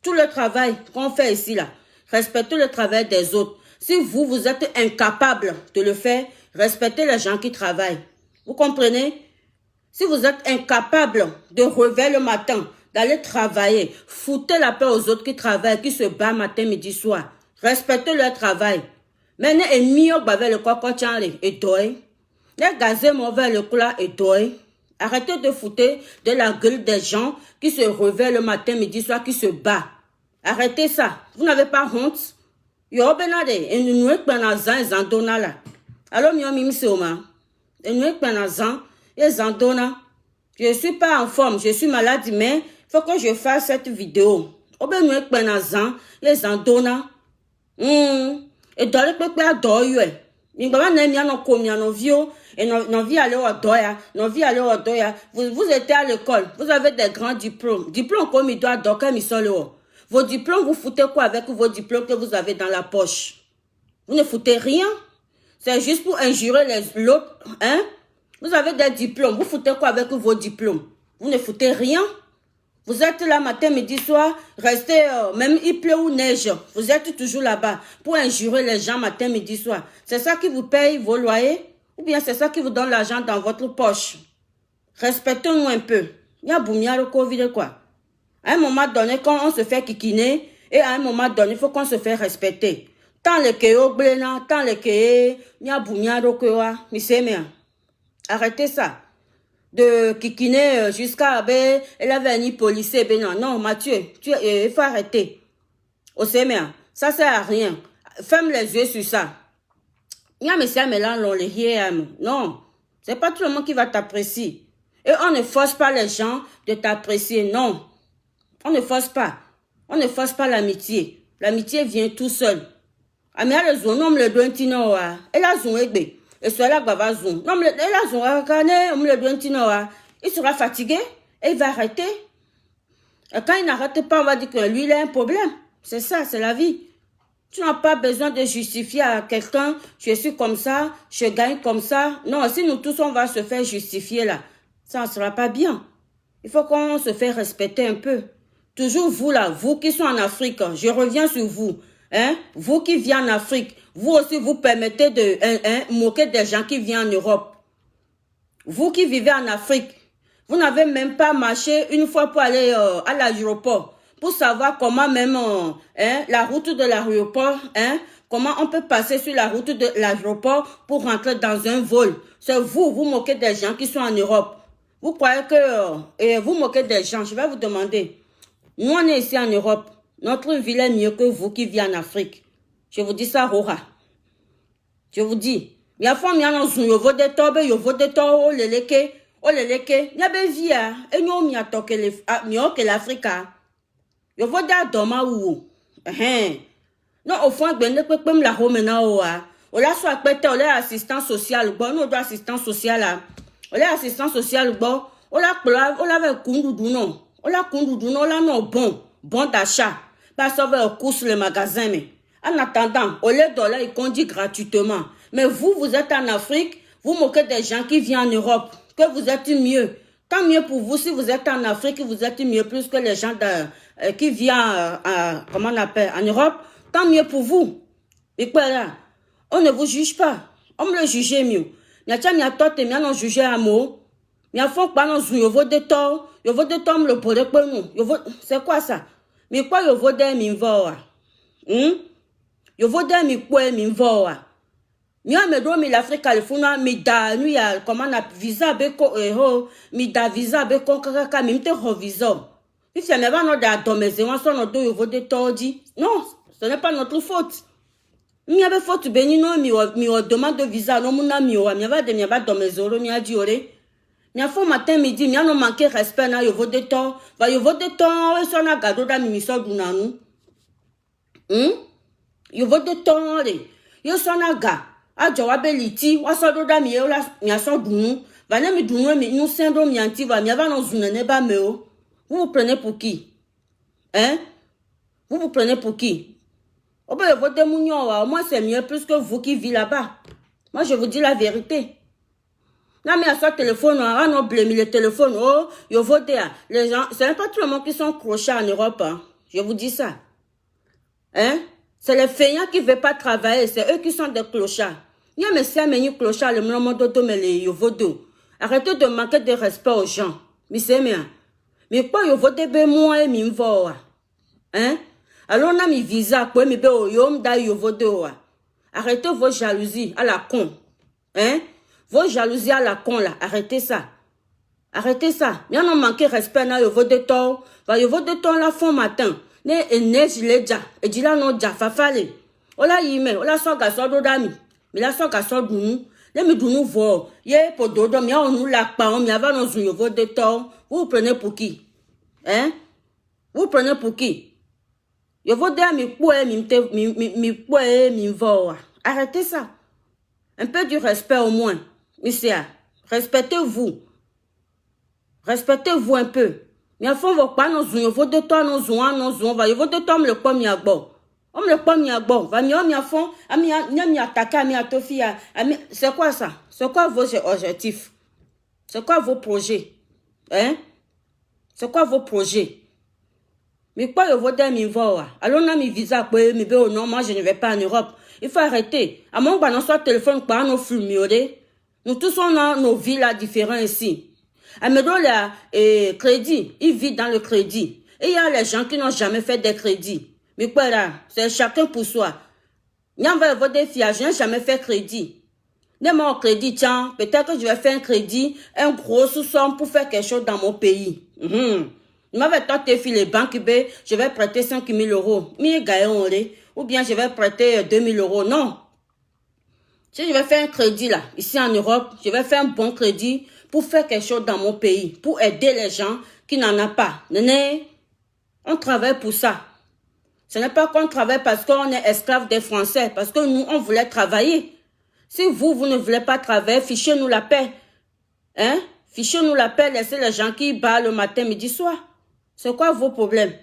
Tout le travail qu'on fait ici, là, respectez le travail des autres. Si vous, vous êtes incapable de le faire, respectez les gens qui travaillent. Vous comprenez? Si vous êtes incapable de relever le matin, d'aller travailler, foutez la paix aux autres qui travaillent, qui se battent matin, midi, soir. Respectez leur travail. Maintenant, et mieux avec le cocotian et doy. Les gazés mauvais le coula et doy. Arrêtez de foutre de la gueule des gens qui se réveillent le matin, midi, soir, qui se battent. Arrêtez ça. Vous n'avez pas honte? Yo benade, et nous penazan et zandona là. Alors, mio mimseoma. Et nous penazan et zandona. Je suis pas en forme, je suis malade, mais il faut que je fasse cette vidéo. Obe nous penazan et zandona. Et dans le peuple à doyue. Vous étiez à l'école, vous avez des grands diplômes. Diplômes comme il doit docker, vos diplômes, vous foutez quoi avec vos diplômes que vous avez dans la poche? Vous ne foutez rien. C'est juste pour injurer l'autre. Hein? Vous avez des diplômes. Vous foutez quoi avec vos diplômes? Vous ne foutez rien. Vous êtes là matin, midi, soir. Restez, même il pleut ou neige. Vous êtes toujours là-bas pour injurer les gens matin, midi, soir. C'est ça qui vous paye vos loyers? Ou bien c'est ça qui vous donne l'argent dans votre poche? Respectez-nous un peu. Il y a boumia le Covid, quoi. À un moment donné, quand on se fait kikiner, et à un moment donné, il faut qu'on se fait respecter. Tant le keo blena, tant le keo, nya boumia rokewa, misemea. Arrêtez ça. De kikiner jusqu'à, elle avait un policier, non, Mathieu, il faut arrêter. Osemea, ça sert à rien. Ferme les yeux sur ça. Nya mesia melan le hiam. Non, c'est pas tout le monde qui va t'apprécier. Et on ne force pas les gens de t'apprécier, non. On ne force pas. On ne force pas l'amitié. L'amitié vient tout seul. Amia le zone, on me le doit tinoa. Elle a zone egbe. Et soit là, baba zone. Non, elle a zone, on me le doit tinoa. Il sera fatigué et il va arrêter. Et quand il n'arrête pas, on va dire que lui, il a un problème. C'est ça, c'est la vie. Tu n'as pas besoin de justifier à quelqu'un, je suis comme ça, je gagne comme ça. Non, si nous tous, on va se faire justifier là, ça ne sera pas bien. Il faut qu'on se fait respecter un peu. Toujours vous là, vous qui sont en Afrique, je reviens sur vous. Hein? Vous qui vivez en Afrique, vous aussi vous permettez de moquer des gens qui viennent en Europe. Vous qui vivez en Afrique, vous n'avez même pas marché une fois pour aller à l'aéroport, pour savoir comment même la route de l'aéroport, comment on peut passer sur la route de l'aéroport pour rentrer dans un vol. C'est vous, vous moquez des gens qui sont en Europe. Vous croyez que vous moquez des gens, je vais vous demander. Nous, on est ici en Europe. Notre ville est mieux que vous qui vivez en Afrique. Je vous dis ça, Rora. Je vous dis. Il y a femme, il y a un zoom, il y a des torbes, il y a des torbes, oh, les leke. Il y a des vies, et nous, il y a que l'Afrique. Il y a des doma ou. Non, au fond, il y a des la romena ou. On a soit pété, on a assistant social, bon, nous, assistant social, on a assistant social, bon, on a kundoudou, non. On a kundoudou, non, là, non, bon d'achat. Parce qu'on va au cours sur le magasin, mais. En attendant, au lieu de là, il conduit gratuitement. Mais vous, vous êtes en Afrique, vous moquez des gens qui viennent en Europe, que vous êtes mieux. Tant mieux pour vous, si vous êtes en Afrique, vous êtes mieux plus que les gens qui viennent, comment on appelle, en Europe. Tant mieux pour vous. Et quoi là? On ne vous juge pas. On me le juge mieux. Mais tiens, il y a toi, tu es jugé à mot. Mais il faut pas nous juger. Il faut de temps, me le poser pour nous. C'est quoi ça? Mais quoi, il faut de m'invoa? Il faut de m'invoa. Mia me do mi l'Afrique California mi da nu ya comment na visa be ko mi da visa be ko kaka mi te ho visa. Si c'est même pas notre domestique, on s'en do yo de tordi. Non, ce n'est pas notre faute. Mi avait faute beni no mi demande de visa no muna mi wa mi va de mi ba domesoro mi a dioré. Mi a fo matin midi mi a no manquer respect na yo de tor. Va yo de tor e so na gado da mi so du na nu. Yo de tor re. Yo so na ga a jawabe liti wasodo da mi yola mi aso dunu va ne mi dunu mi nous syndrome mi anti va mi va non zunene ba me o. Vous prenez pour qui? Vous prenez pour qui? Oh ben votre mounio moi c'est mieux plus que vous qui vivez là-bas. Moi je vous dis la vérité. Non mais à ce téléphone on non blâmer le téléphone oh yo vote les gens c'est pas tout le monde qui sont crochés en Europe. Je vous dis ça. Hein? C'est les feignants qui ne veulent pas travailler. C'est eux qui sont des clochards. Il y a mes sœurs, mes clochards, le monde d'auto, mais les yovodo. Arrêtez de manquer de respect aux gens. Mais c'est bien. Mais quoi, yovodo, moi, et m'invoa. Hein? Alors, on a mis visa, quoi, mais ben, yom da yovodo. Arrêtez vos jalousies à la con. Hein? Vos jalousies à la con, là. Arrêtez ça. Arrêtez ça. Il y en a manqué de respect, là, yovodo, toi. Yovodo, toi, la fin matin. Ne jile ja ejila no ja fafale ola yime ola so ga so do dami mi la so ga so dunu le mi dunu vo ye pododo mi onu la pa on mi ava no zun yovo de to vous prenez pour qui hein vous prenez pour qui yovo de mi po mi po mi vo arrêtez ça un peu du respect au moins monsieur respectez-vous un peu. Mais à fond, pas nos zouns, faut de toi, nos zouns, va, il faut de toi, me le pas mi agbo. On me le pas mi agbo. Va mi à fond, ami attaquer, ami à Tofia. C'est quoi ça? C'est quoi vos objectifs? C'est quoi vos projets? Hein? C'est quoi vos projets? Mais quoi, il faut de mi voir? Alors, on a mis visa, quoi, mais ben, non, moi, je ne vais pas en Europe. Il faut arrêter. À mon bah, non, soit téléphone, quoi, nos films, nous tous, on a nos vies là différentes ici. Amedo là, crédit, il vit dans le crédit. Et il y a les gens qui n'ont jamais fait des crédits. Mais quoi là, c'est chacun pour soi. Il y a des filles, je n'ai jamais fait crédit. Donne-moi un crédit, tiens, peut-être que je vais faire un crédit, un gros sous-somme pour faire quelque chose dans mon pays. Il m'avait tenté les banques, je vais prêter 5 000 euros. Ou bien je vais prêter 2 000 euros. Non. Si je vais faire un crédit là, ici en Europe, je vais faire un bon crédit pour faire quelque chose dans mon pays, pour aider les gens qui n'en ont pas. On travaille pour ça. Ce n'est pas qu'on travaille parce qu'on est esclave des Français, parce que nous, on voulait travailler. Si vous ne voulez pas travailler, fichez-nous la paix. Hein? Fichez-nous la paix, laissez les gens qui battent le matin, midi, soir. C'est quoi vos problèmes?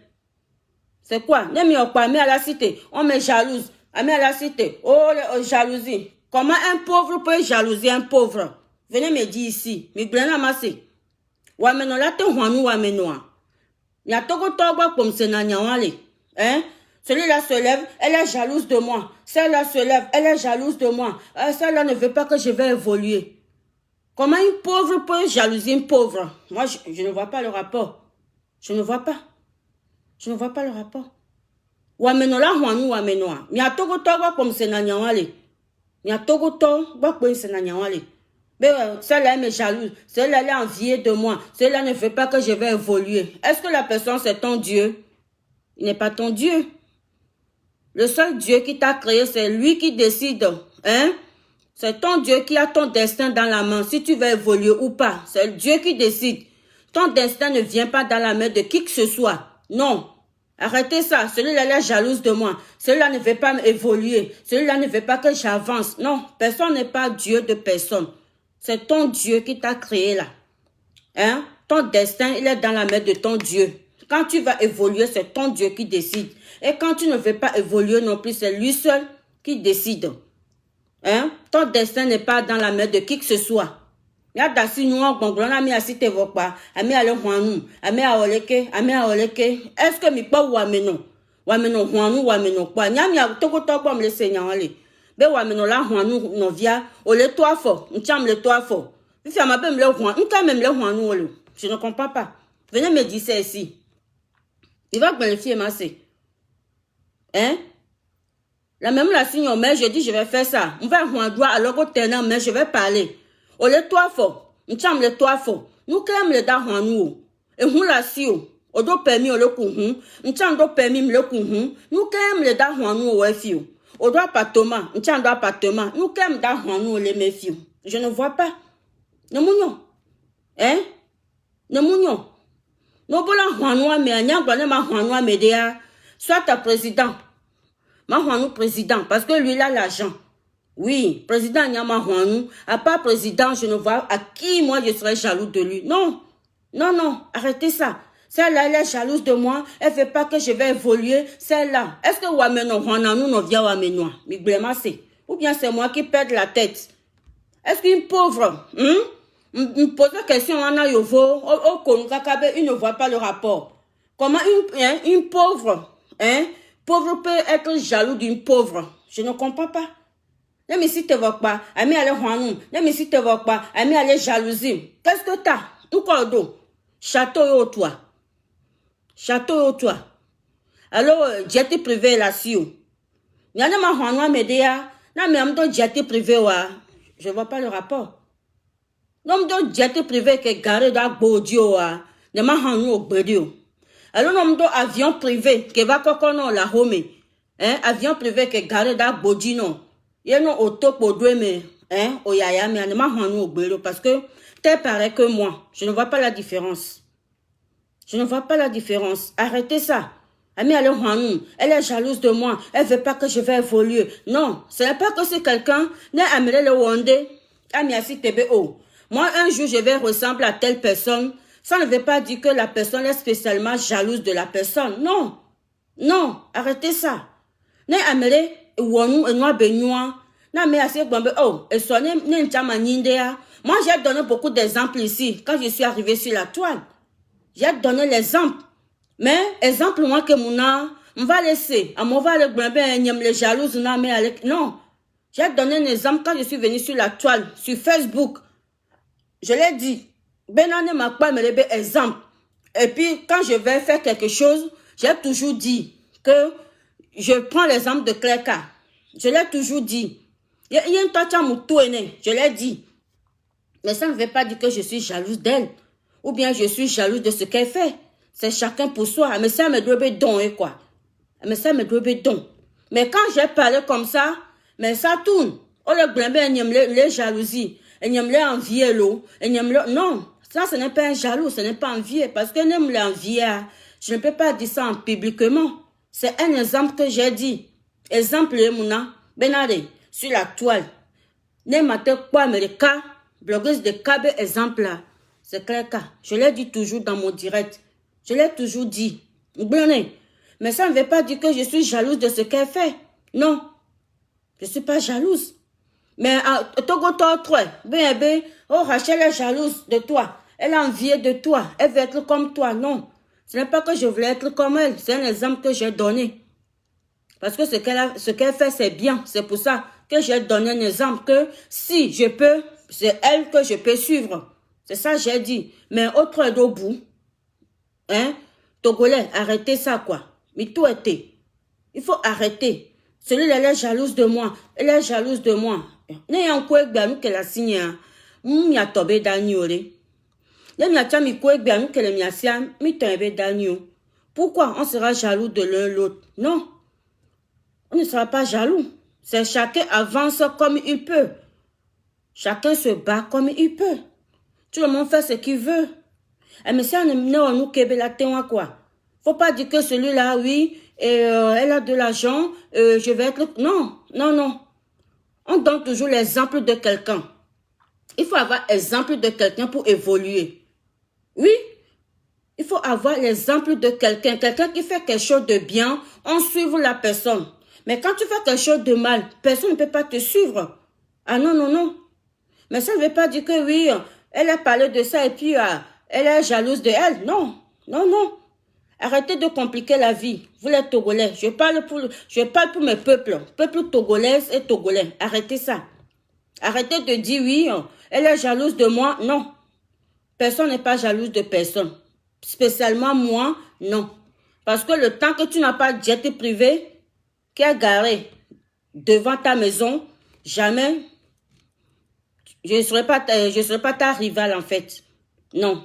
C'est quoi? Ne m'y pas, mais à la cité, on me jalouse. Mais à la cité, oh, jalousie. Comment un pauvre peut jalouser un pauvre? Venez me dire ici. Mais bien amassé. Wameno la te huanu wamenoa. Y'a togo togo comme c'est n'anyawale. Hein? Celui-là se lève, elle est jalouse de moi. Celle-là se lève, elle est jalouse de moi. Celle-là ne veut pas que je vais évoluer. Comment une pauvre peut jalouser une pauvre? Moi, je ne vois pas le rapport. Je ne vois pas. Je ne vois pas le rapport. Wameno la huanu wamenoa. Y'a togo togo comme c'est n'anyawale. Y'a togo togo comme c'est n'anyawale. Mais celle-là elle me jalouse, celle-là elle est enviée de moi, celle-là ne veut pas que je vais évoluer. Est-ce que la personne c'est ton Dieu? Il n'est pas ton Dieu. Le seul Dieu qui t'a créé, c'est lui qui décide. Hein? C'est ton Dieu qui a ton destin dans la main, si tu veux évoluer ou pas. C'est Dieu qui décide. Ton destin ne vient pas dans la main de qui que ce soit. Non. Arrêtez ça. Celui-là elle est jalouse de moi. Celui-là ne veut pas évoluer. Celui-là ne veut pas que j'avance. Non. Personne n'est pas Dieu de personne. C'est ton Dieu qui t'a créé là. Hein? Ton destin, il est dans la main de ton Dieu. Quand tu vas évoluer, c'est ton Dieu qui décide. Et quand tu ne veux pas évoluer non plus, c'est lui seul qui décide. Hein? Ton destin n'est pas dans la main de qui que ce soit. Est-ce que mi pas wameno? Wameno huanu wameno kwa. Nyamia toko toko me laisser nyawale. Be wameno la huanu novia. Ole toi fort. N'cham le toi fort. Si ma be me le huanu. N'ka même le huanu ole. Je ne comprends pas. Venez me dire ça ici. Il va planifier ma c'est. Hein? La même la signe au mail, je dis je vais faire ça. On va huanu alors que tenant mais je vais parler. Ole toi fort. N'cham le toi fort. Nous quand le da huanu. Et on la si o. Odo permis o le kuhun. N'cham do permis me le kuhun. Nous quand le da huanu o fio. Odo appartement. N'cham do appartement. Nous quand da huanu le me fio. Je ne vois pas. Ne mounio. Hein? Ne mounio. No bola huanu a me anyangwa ne ma huanu a me dea. Soit ta président. Ma huanu président. Parce que lui il a l'argent. Oui, président Nyama Huanu, à part président, je ne vois à qui moi je serais jaloux de lui. Non, non, non, arrêtez ça. Celle-là, elle est jalouse de moi, elle ne veut pas que je vais évoluer. Celle-là, est-ce que Wameno Huananou ne vient Wamenoa? Ou bien c'est moi qui perds la tête? Est-ce qu'une pauvre, me pose la question, Anna Yovo, il ne voit pas le rapport. Comment une pauvre, pauvre peut être jaloux d'une pauvre? Je ne comprends pas. Ne me si te vois pas, ami allez Juanou. Ne me si te vois pas, ami allez jalousie. Qu'est-ce que t'as? Où cordeau? Château au toit. Château au toit. Alors, jet privé là-dessus. Il y a ma Juanou média. Non, mais on jet privé, je vois pas le rapport. Non, mais jet privé qui est garé dans Bodio, ne m'a Juanou au Bodio. Alors, non, avion privé qui va cocono la home. Avion privé qui est garé dans Bodino. Il y a un auto pour deux, mais, au yaya, mais ne m'a Juanou au Bodio parce que t'es pareil que moi. Je ne vois pas la différence. Je ne vois pas la différence. Arrêtez ça. Ami elle est jalouse de moi. Elle veut pas que je vais évoluer. Non, ce n'est pas que c'est quelqu'un n'est amené le wondé. Moi, un jour, je vais ressembler à telle personne. Ça ne veut pas dire que la personne est spécialement jalouse de la personne. Non. Non, arrêtez ça. N'est amené wonu et noa benoa. Non, mais assez bon. Oh, et sonne n'est. Moi, j'ai donné beaucoup d'exemples ici quand je suis arrivée sur la toile. J'ai donné l'exemple. Mais, exemple, moi, que on va laisser. On va les jalouses, non. J'ai donné un exemple quand je suis venue sur la toile, sur Facebook. Je l'ai dit. Benane m'a pas me lever exemple. Et puis, quand je vais faire quelque chose, j'ai toujours dit que je prends l'exemple de Clerca. Je l'ai toujours dit. Il y a une tâche à je l'ai dit. Mais ça ne veut pas dire que je suis jalouse d'elle. Ou bien je suis jalouse de ce qu'elle fait. C'est chacun pour soi. Mais ça me doit être don, quoi. Mais ça me doit être don. Mais quand j'ai parlé comme ça, mais ça tourne. On le blâme, les jalousies. Et n'y les envier l'eau. Non, ça ce n'est pas un jaloux, ce n'est pas envier. Parce que n'aime l'envier, je ne peux pas dire ça publiquement. C'est un exemple que j'ai dit. Exemple, Mouna, Benare, sur la toile. N'aime pas me le cas, blogueuse de Kabe, exemple là. C'est clair cas. Je l'ai dit toujours dans mon direct. Je l'ai toujours dit. Mais ça ne veut pas dire que je suis jalouse de ce qu'elle fait. Non. Je ne suis pas jalouse. Mais oh, Rachel est jalouse de toi. Elle a envie de toi. Elle veut être comme toi. Non. Ce n'est pas que je voulais être comme elle. C'est un exemple que j'ai donné. Parce que ce qu'elle fait, c'est bien. C'est pour ça que j'ai donné un exemple que si je peux, c'est elle que je peux suivre. C'est ça que j'ai dit. Mais autre d'au bout, Togolais, arrêtez ça, quoi. Mais tout était. Il faut arrêter. Celui-là, elle est jalouse de moi. Elle est jalouse de moi. N'ayant quoi nous qu'elle a signé. M'y a tombé d'agneau. Pourquoi on sera jaloux de l'un l'autre? Non. On ne sera pas jaloux. C'est chacun avance comme il peut. Chacun se bat comme il peut. Tout le monde fait ce qu'il veut. Mais si on nous quoi. Faut pas dire que celui-là, oui, elle a de l'argent, je vais être... Non, non, non. On donne toujours l'exemple de quelqu'un. Il faut avoir l'exemple de quelqu'un pour évoluer. Oui, il faut avoir l'exemple de quelqu'un. Quelqu'un qui fait quelque chose de bien, on suit la personne. Mais quand tu fais quelque chose de mal, personne ne peut pas te suivre. Ah non, non, non. Mais ça ne veut pas dire que oui, elle a parlé de ça et puis elle est jalouse de elle. Non, non, non. Arrêtez de compliquer la vie. Vous les Togolais, je parle pour mes peuples. Peuple togolais et togolais. Arrêtez ça. Arrêtez de dire oui, elle est jalouse de moi. Non. Personne n'est pas jalouse de personne. Spécialement moi, non. Parce que le temps que tu n'as pas de jet privé qui est garé devant ta maison, jamais je ne serai pas ta rivale en fait. Non.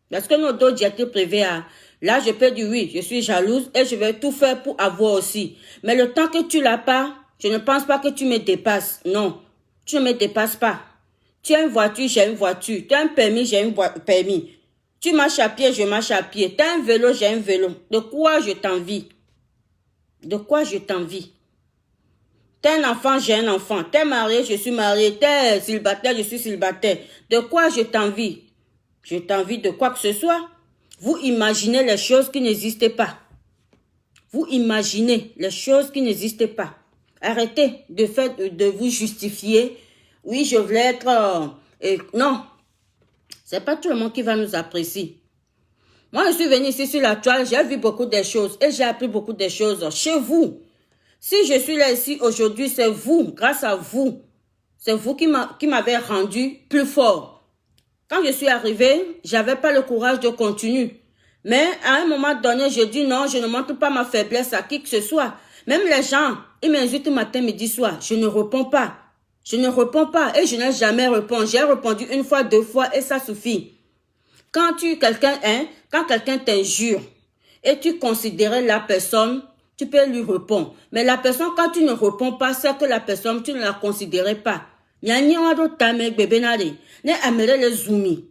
Parce que nos deux jets privés, là je peux dire oui, je suis jalouse et je vais tout faire pour avoir aussi. Mais le temps que tu l'as pas, je ne pense pas que tu me dépasses. Non. Tu ne me dépasses pas. Tu as une voiture, j'ai une voiture. Tu as un permis, j'ai un permis. Tu marches à pied, je marche à pied. Tu as un vélo, j'ai un vélo. De quoi je t'envie? De quoi je t'envie? Tu as un enfant, j'ai un enfant. Tu es marié, je suis marié. Tu es célibataire, je suis célibataire. De quoi je t'envie? Je t'envie de quoi que ce soit. Vous imaginez les choses qui n'existent pas. Vous imaginez les choses qui n'existent pas. Arrêtez de vous justifier. Oui, je voulais être... non. C'est pas tout le monde qui va nous apprécier. Moi, je suis venue ici sur la toile, j'ai vu beaucoup de choses et j'ai appris beaucoup de choses chez vous. Si je suis là ici aujourd'hui, c'est vous, grâce à vous. C'est vous qui m'avez rendu plus fort. Quand je suis arrivée, j'avais pas le courage de continuer. Mais à un moment donné, je dis non, je ne montre pas ma faiblesse à qui que ce soit. Même les gens, ils m'insultent matin, midi, soir. Je ne réponds pas. Je ne réponds pas et je n'ai jamais répondu. J'ai répondu une fois, 2 fois et ça suffit. Quand quelqu'un t'injure et tu considères la personne, tu peux lui répondre. Mais la personne, quand tu ne réponds pas, c'est que la personne, tu ne la considérais pas. Nyani wado tame bébé nare. Ne amere le zoomi.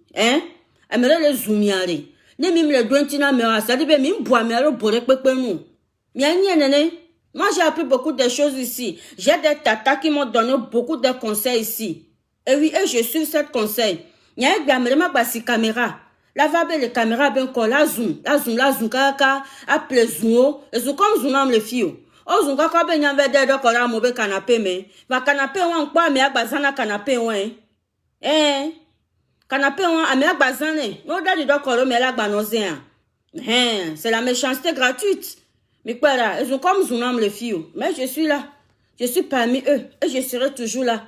Amere le zoomi are. Ne mime le douentina mera. Ça dit, mime bois mero bore pepe nou. Nyani nene. Moi, j'ai appris beaucoup de choses ici. J'ai des tatas qui m'ont donné beaucoup de conseils ici. Et oui, et je suis cette conseil. Nyani gamere ma basi caméra. La vabe le caméra ben ko la zoom kaka appelle zoom et zoom comme zoom am le fio o zoom kaka ben yan vede do ko la mo be canapé me va canapé wan kwa me agbazana canapé wan canapé wan ame agbazane no dadi do ko me la gbanozin c'est la méchanceté gratuite mi kwara et zoom comme zoom am le fio mais je suis là, je suis parmi eux et je serai toujours là.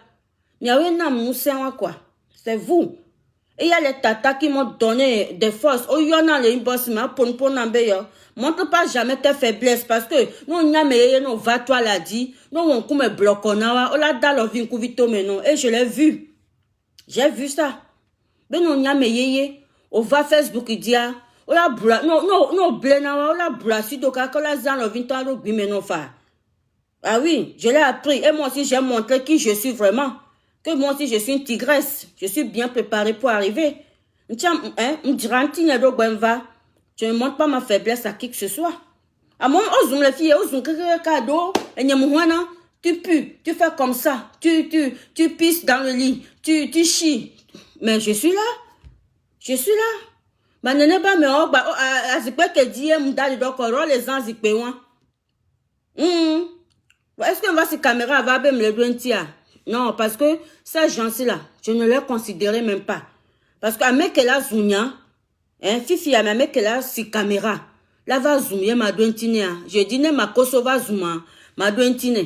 Nyawe na musen quoi, c'est vous. Et il y a les tatas qui m'ont donné des forces. Oh, il y en a les boss, mais pour n'embêter. Montre pas jamais tes faiblesses parce que nous, on a meilleur, nous, va toi l'a dit. Nous, on comme bloc, on a la dalle, on vient vite maintenant. Et je l'ai vu. J'ai vu ça. Mais nous, on a meilleur. On va Facebook, il dit, on la bra, non, blena, on la brasse, donc, quand la zan, on vient t'en rugby, mais non, fa. Ah oui, je l'ai appris. Et moi aussi, j'ai montré qui je suis vraiment. Que moi aussi, je suis une tigresse. Je suis bien préparée pour arriver. Je ne montre pas ma faiblesse à qui que ce soit. À moi, les filles, cadeau, tu pues, tu fais comme ça, tu pisses dans le lit, tu chies. Mais je suis là. Je suis là. Bah, n'est pas, mais que dit, les gens, est-ce qu'on va sur caméra, va me le doigt. Non, parce que ces gens-là, je ne les considérais même pas. Parce qu'à mec là zounia, fifi à mec là si caméra, là va zoomer ma dointine. Je dis ne ma koso va zoomer ma dointine.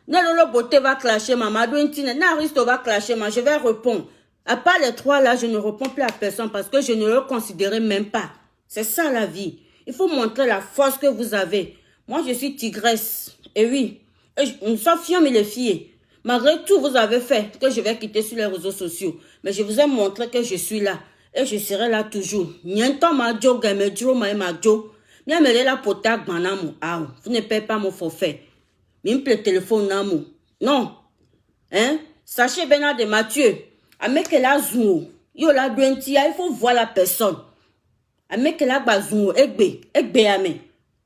Ne lolo beauté va clasher ma dointine. Ne aristo va clasher je vais répondre. À part les 3 là, je ne réponds plus à personne parce que je ne le considérais même pas. C'est ça la vie. Il faut montrer la force que vous avez. Moi je suis tigresse. Et oui, nous sommes fiers mais les filles. Malgré tout, vous avez fait que je vais quitter sur les réseaux sociaux. Mais je vous ai montré que je suis là. Et je serai là toujours. Vous ne payez pas mon forfait. Même le téléphone, non. Sachez bien de Mathieu. Il faut voir la personne.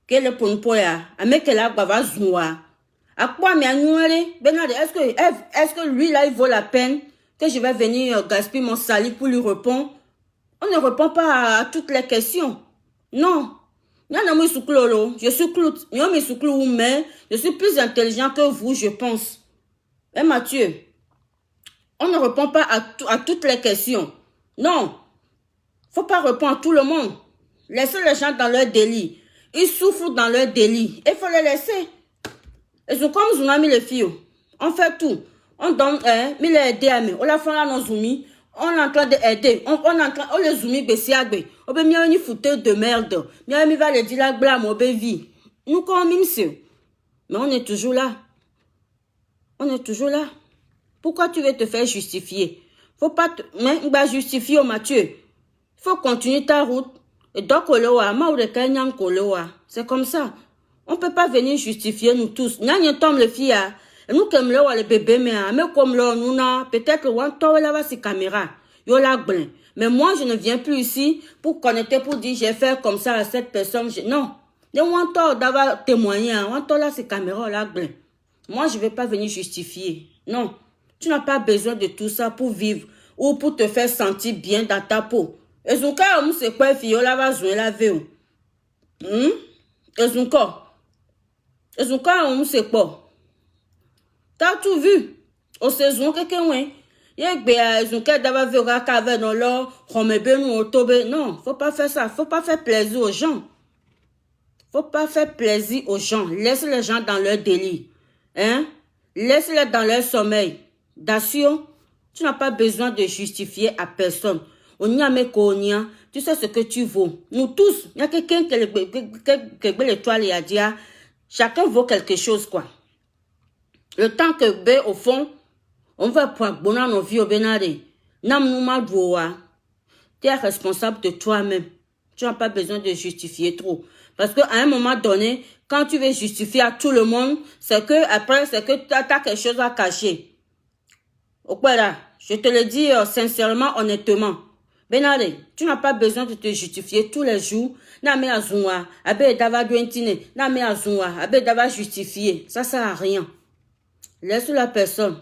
Quel est pour à quoi est-ce que lui là il vaut la peine que je vais venir gaspiller mon salive pour lui répondre? On ne répond pas à toutes les questions. Non. Je suis plus intelligent que vous, je pense. Et Mathieu, on ne répond pas à toutes les questions. Non. Faut pas répondre à tout le monde. Laissez les gens dans leur délit. Ils souffrent dans leur délit. Il faut les laisser. Et c'est comme on a mis les filles. On fait tout. On donne, mais les aider à on la fait là nos zoomis. On est en train d'aider. On les zoomis bessiagbe. On peut mieux une fouteuse de merde. Mieux va le dire la blâme au vie. Nous comme monsieur. Mais on est toujours là. On est toujours là. Pourquoi tu veux te faire justifier? Faut pas te justifier au Mathieu. Il faut continuer ta route. Et donc, c'est comme ça. On ne peut pas venir justifier nous tous. Nous sommes les filles. Nous comme le bébé, mais comme le nous peut-être on là sur caméra. Mais moi, je ne viens plus ici pour connecter, pour dire j'ai fait comme ça à cette personne. Non. On d'avoir témoigné. On là sur caméra là. Moi, je ne vais pas venir justifier. Non. Tu n'as pas besoin de tout ça pour vivre ou pour te faire sentir bien dans ta peau. Et son cas, c'est quoi, fille, là va jouer la vie. Et son cas, c'est quoi? T'as tout vu? Au saison, quelqu'un, Non, faut pas faire ça. Faut pas faire plaisir aux gens. Faut pas faire plaisir aux gens. Laisse les gens dans leur délire. Hein? Laisse-les dans leur sommeil. D'assure, tu n'as pas besoin de justifier à personne. Tu sais ce que tu vaux. Nous tous, il y a quelqu'un qui est l'étoile et a dit, chacun vaut quelque chose, quoi. Le temps que B, au fond, on va pouvoir bonner nos vies au Bénaré. Tu es responsable de toi-même. Tu n'as pas besoin de justifier trop. Parce qu'à un moment donné, quand tu veux justifier à tout le monde, c'est que après, c'est que tu as quelque chose à cacher. Voilà, je te le dis sincèrement, honnêtement. Benare, tu n'as pas besoin de te justifier tous les jours. N'ame azunwa, abe dava duentine, n'ame azunwa, abe dava justifier. Ça sert à rien. Laisse la personne.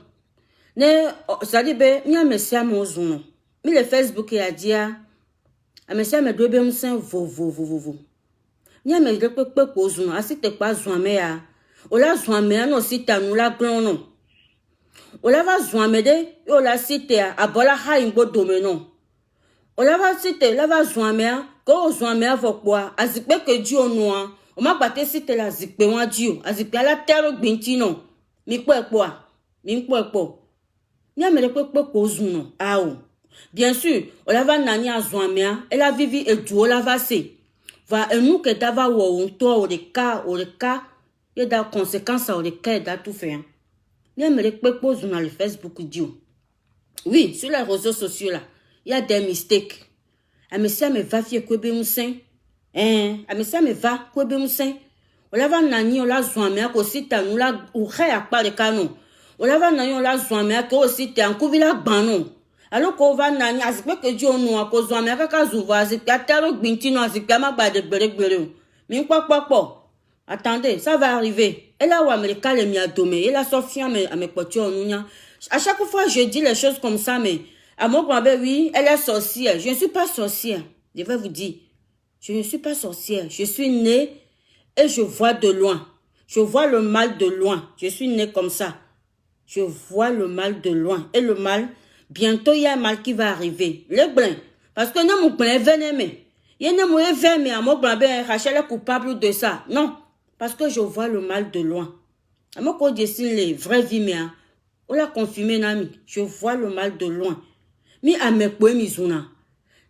Ne, ça dit be, mi a messia mon zuno. Mi le Facebook a dit a messia me dobe msen vo. Ni a me de pe ko zuno, asi te pa zuame ya. Ola zuame no si tanu la glono. Ola va zuame de, yo la site a bola ha ingo domeno. Ola va site, la va zuame a, ko zuame a vokwa, azikpe ke di onwa. O ma bate site la zikpe wan di, azikpe la terre gbinti no. Mi kpo. Ni a me de pe ko zuno, a o. Bien sûr, ola va nani a zuame a, elle a vivi et du ola va se. Va nous que dava wo unto o de ka, il y a des conséquences au de ka da tout faire. Ni me rekpepo sur le Facebook dio. Oui, sur les réseaux sociaux là, il y a des mistakes. Amesia me va fier kwebe musen. Amesia me va kwebe musen. Ola va nani ola zouame ko sita nous la ou kha ya pa de kanon. Ola va nani ola zouame ko sita en kuvila gbanon. Alors qu'on va nani azikpe ke di onu ko zouame ka zuva azikpe taro gbinti no azikpe ma ba de gbere. Mi kpokpokpo. Attendez, ça va arriver. Elle a ou américain les miadomé. Elle a Sophia à mes potes en nounia. À chaque fois, je dis les choses comme ça, mais à mon grand oui, elle est sorcière. Je ne suis pas sorcière. Je vais vous dire. Je ne suis pas sorcière. Je suis née et je vois de loin. Je vois le mal de loin. Je suis née comme ça. Je vois le mal de loin. Et le mal, bientôt, il y a un mal qui va arriver. Le blanc. Parce que non, mon blanc, venez, il y a un mauvais, mais à mon blanc, Rachel est coupable de ça. Non. Parce que je vois le mal de loin. À moi, quand je dessine les vraies vies, mais on l'a confirmé, nami. Je vois le mal de loin. Mi a me kwe mi zuna.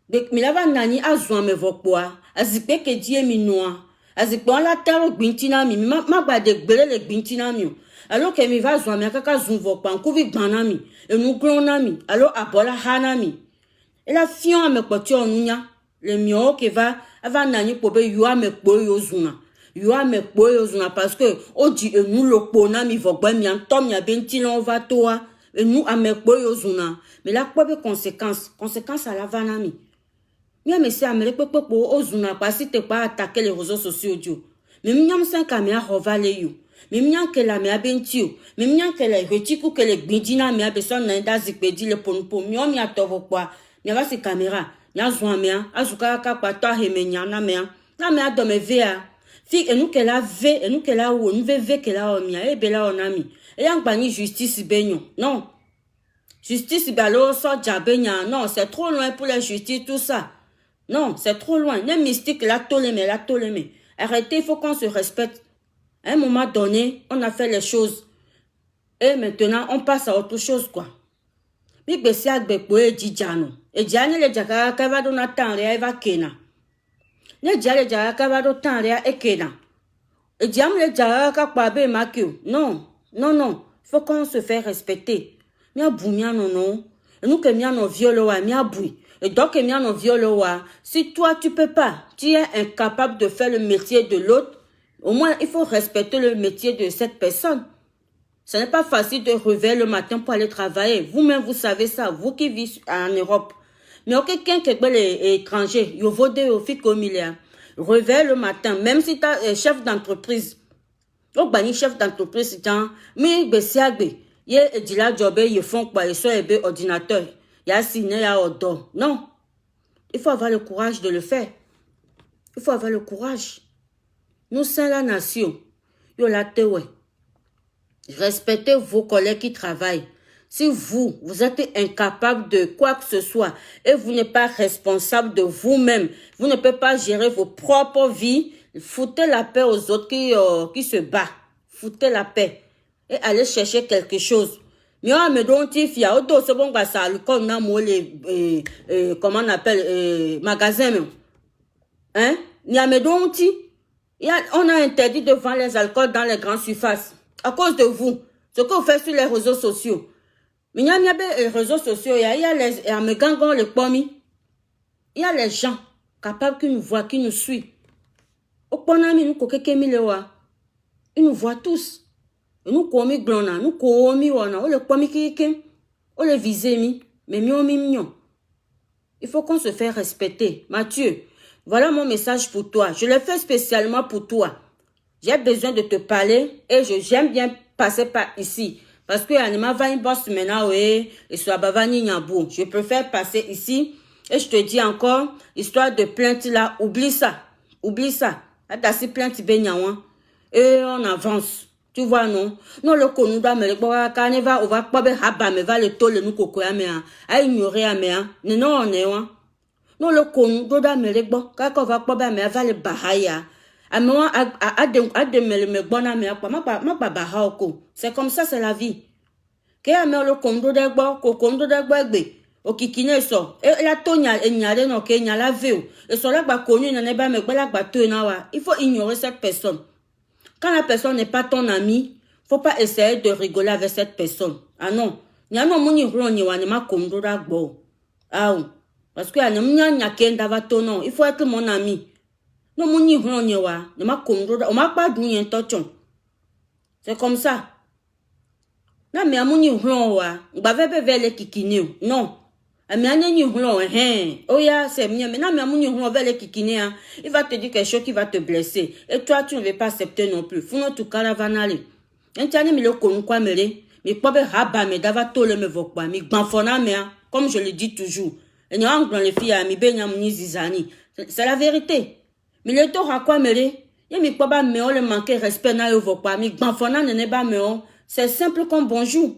Mi lava nani a zwa me vokwa. A zikpe ke die mi noa. A zikpe on la taro gbinti nami. Ma ba de gbele le gbinti nami. Alors que mi va zwa me kaka zun vokwa. Nkuvi gbanami. E nou glon nami. Alors abola hanami. E la fion a me koti onunya. Le mio ke va. Ava nani pobe yu a me kwe yo zuna. Yo a me kwe zuna parce que o di e nous le pona mi vokwa mi antom ya benti lon va toa e nous a me kwe zuna mais la quoi be conséquence à la vanami mi a me se a me kwe o zuna pas si te pas attaquer les réseaux sociaux dio mais mi nyam sen kamia hovale yo mais mi nyam ke la me a benti yo mais mi nyam ke la retiku ke le gbindina me a besoin na da zikpedi le ponpo mi o mi atovo kwa mi va se caméra mi a zwa me a azuka ka pa to hemenya na me a do me vea fi et nous qu'elle a ve et nous qu'elle a ou nous ve qu'elle a omia et bela onami et yang bani justice benyo non justice balo so jabenya non c'est trop loin pour la justice tout ça non c'est trop loin les mystiques la tolémé arrêtez il faut qu'on se respecte à un moment donné on a fait les choses et maintenant on passe à autre chose quoi bi besi agbe po e jijano e jani le jaka ka va dona tan re va kena ne jale jaka ka va do tan re e kena e jam le jaka ka pa be makio non faut qu'on se fait respecter mia bumia non et nous que mia no violo wa mia bui et donc mia no violo wa si toi tu peux pas tu es incapable de faire le métier de l'autre au moins il faut respecter le métier de cette personne. Ce n'est pas facile de réveiller le matin pour aller travailler. Vous-même, vous savez ça. Vous qui vivez en Europe. Mais quelqu'un qui est étranger, il faut des milliards. Réveille le matin, même si tu es chef d'entreprise. Donc, chef d'entreprise, mais il y a dit la job, ils font quoi? Ils sont ordinateur. Il y a signé, il y a ordre. Non. Il faut avoir le courage de le faire. Il faut avoir le courage. Nous sommes la nation. Yo la tewe. Respectez vos collègues qui travaillent. Si vous êtes incapable de quoi que ce soit et vous n'êtes pas responsable de vous-même, vous ne pouvez pas gérer vos propres vies, foutez la paix aux autres qui se battent. Foutez la paix et allez chercher quelque chose. Comment on appelle magasin. Hein? On a interdit de vendre les alcools dans les grandes surfaces. À cause de vous. Ce que vous faites sur les réseaux sociaux. Mais il y a les réseaux sociaux, il y a les il y a les gens capables qui nous voient, qui nous suivent. Ils nous voient tous. Nous komi glona, nous komi wana, on le komi kike, on le visemi, mais mignon. Il faut qu'on se fasse respecter. Mathieu, voilà mon message pour toi. Je le fais spécialement pour toi. J'ai besoin de te parler et j'aime bien passer par ici. Parce que Anima va une bosse maintenant, et soit bavani nyabou. Je préfère passer ici. Et je te dis encore, histoire de plainte là, oublie ça. Oublie ça. Adasi plainte benyawan. Et on avance. Tu vois, non? Non, le konou doit me le boire, on va pas haba, me va le tole nous coco à mea, à ignorer à mea. Non, on est, hein? Non, le konou doit me le boire, car on va pas me va le bahaya. À moi, à de me bonne mea, ma baha c'est comme ça, c'est la vie. Qu'est-ce que le konou doit boire, kokondo doit boire, au kikine so, et la tonya, et nyale no, que nyala veu, et sur la ba connu, n'a pas me boire la tenawa. Il faut ignorer cette personne. Quand la personne n'est pas ton ami, faut pas essayer de rigoler avec cette personne. Ah non. Ah parce que il faut être mon ami. C'est comme ça. Non. Oh yeah, c'est mieux. Maintenant, il va te dire quelque chose qui va te blesser. Et toi, tu ne veux pas accepter non plus. Faut tout caravanale. Comme je le dis toujours. C'est la vérité. Mais le temps à quoi me le manquer respect c'est simple comme bonjour.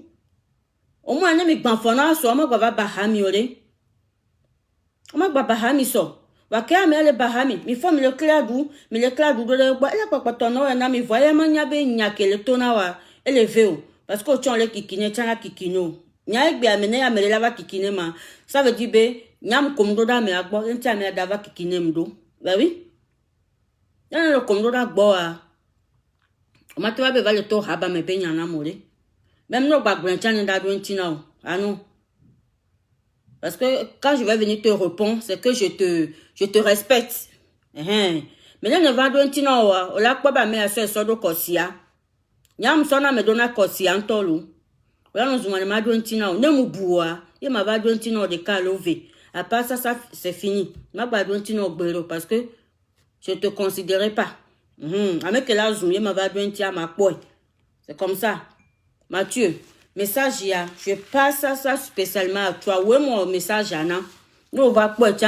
Au moins, on est banfona, so, on va bahami, olé. On va bahami, so. Wakia, mais le bahami. Mi faut me le cladou, mais le cladou de le bois, la papa ton nom, et voyez, manyabe, nyake, le tonawa, et le veo. Parce que tu as le kikine, tu as la kikino. Nyaik be amené à me lava kikine, ma. Ça veut dire, be, nyam comme doda me agbo, et tu as me dava kikine mdo. Bah oui. Y'en a le comme doda boa. On m'a trouvé le to haba me baigne en amolé. Même nos ah non. Parce que quand je vais venir te répondre, c'est que je te respecte. Mais là, ne va pas dire on l'a pas me à ce sort de corsia. Nyam sona me donna corsia en tolu. Là, nous avons ma douentino, ne mouboua. Il m'a va douentino de calové. À part ça, c'est fini. Ma va douentino bélo parce que je te considérais pas. Avec la zoom, il m'a va douentino ma poing. C'est comme ça. Mathieu, message je passe ça spécialement à toi. Oui, mon message, Anna. Nous, on va quoi, tu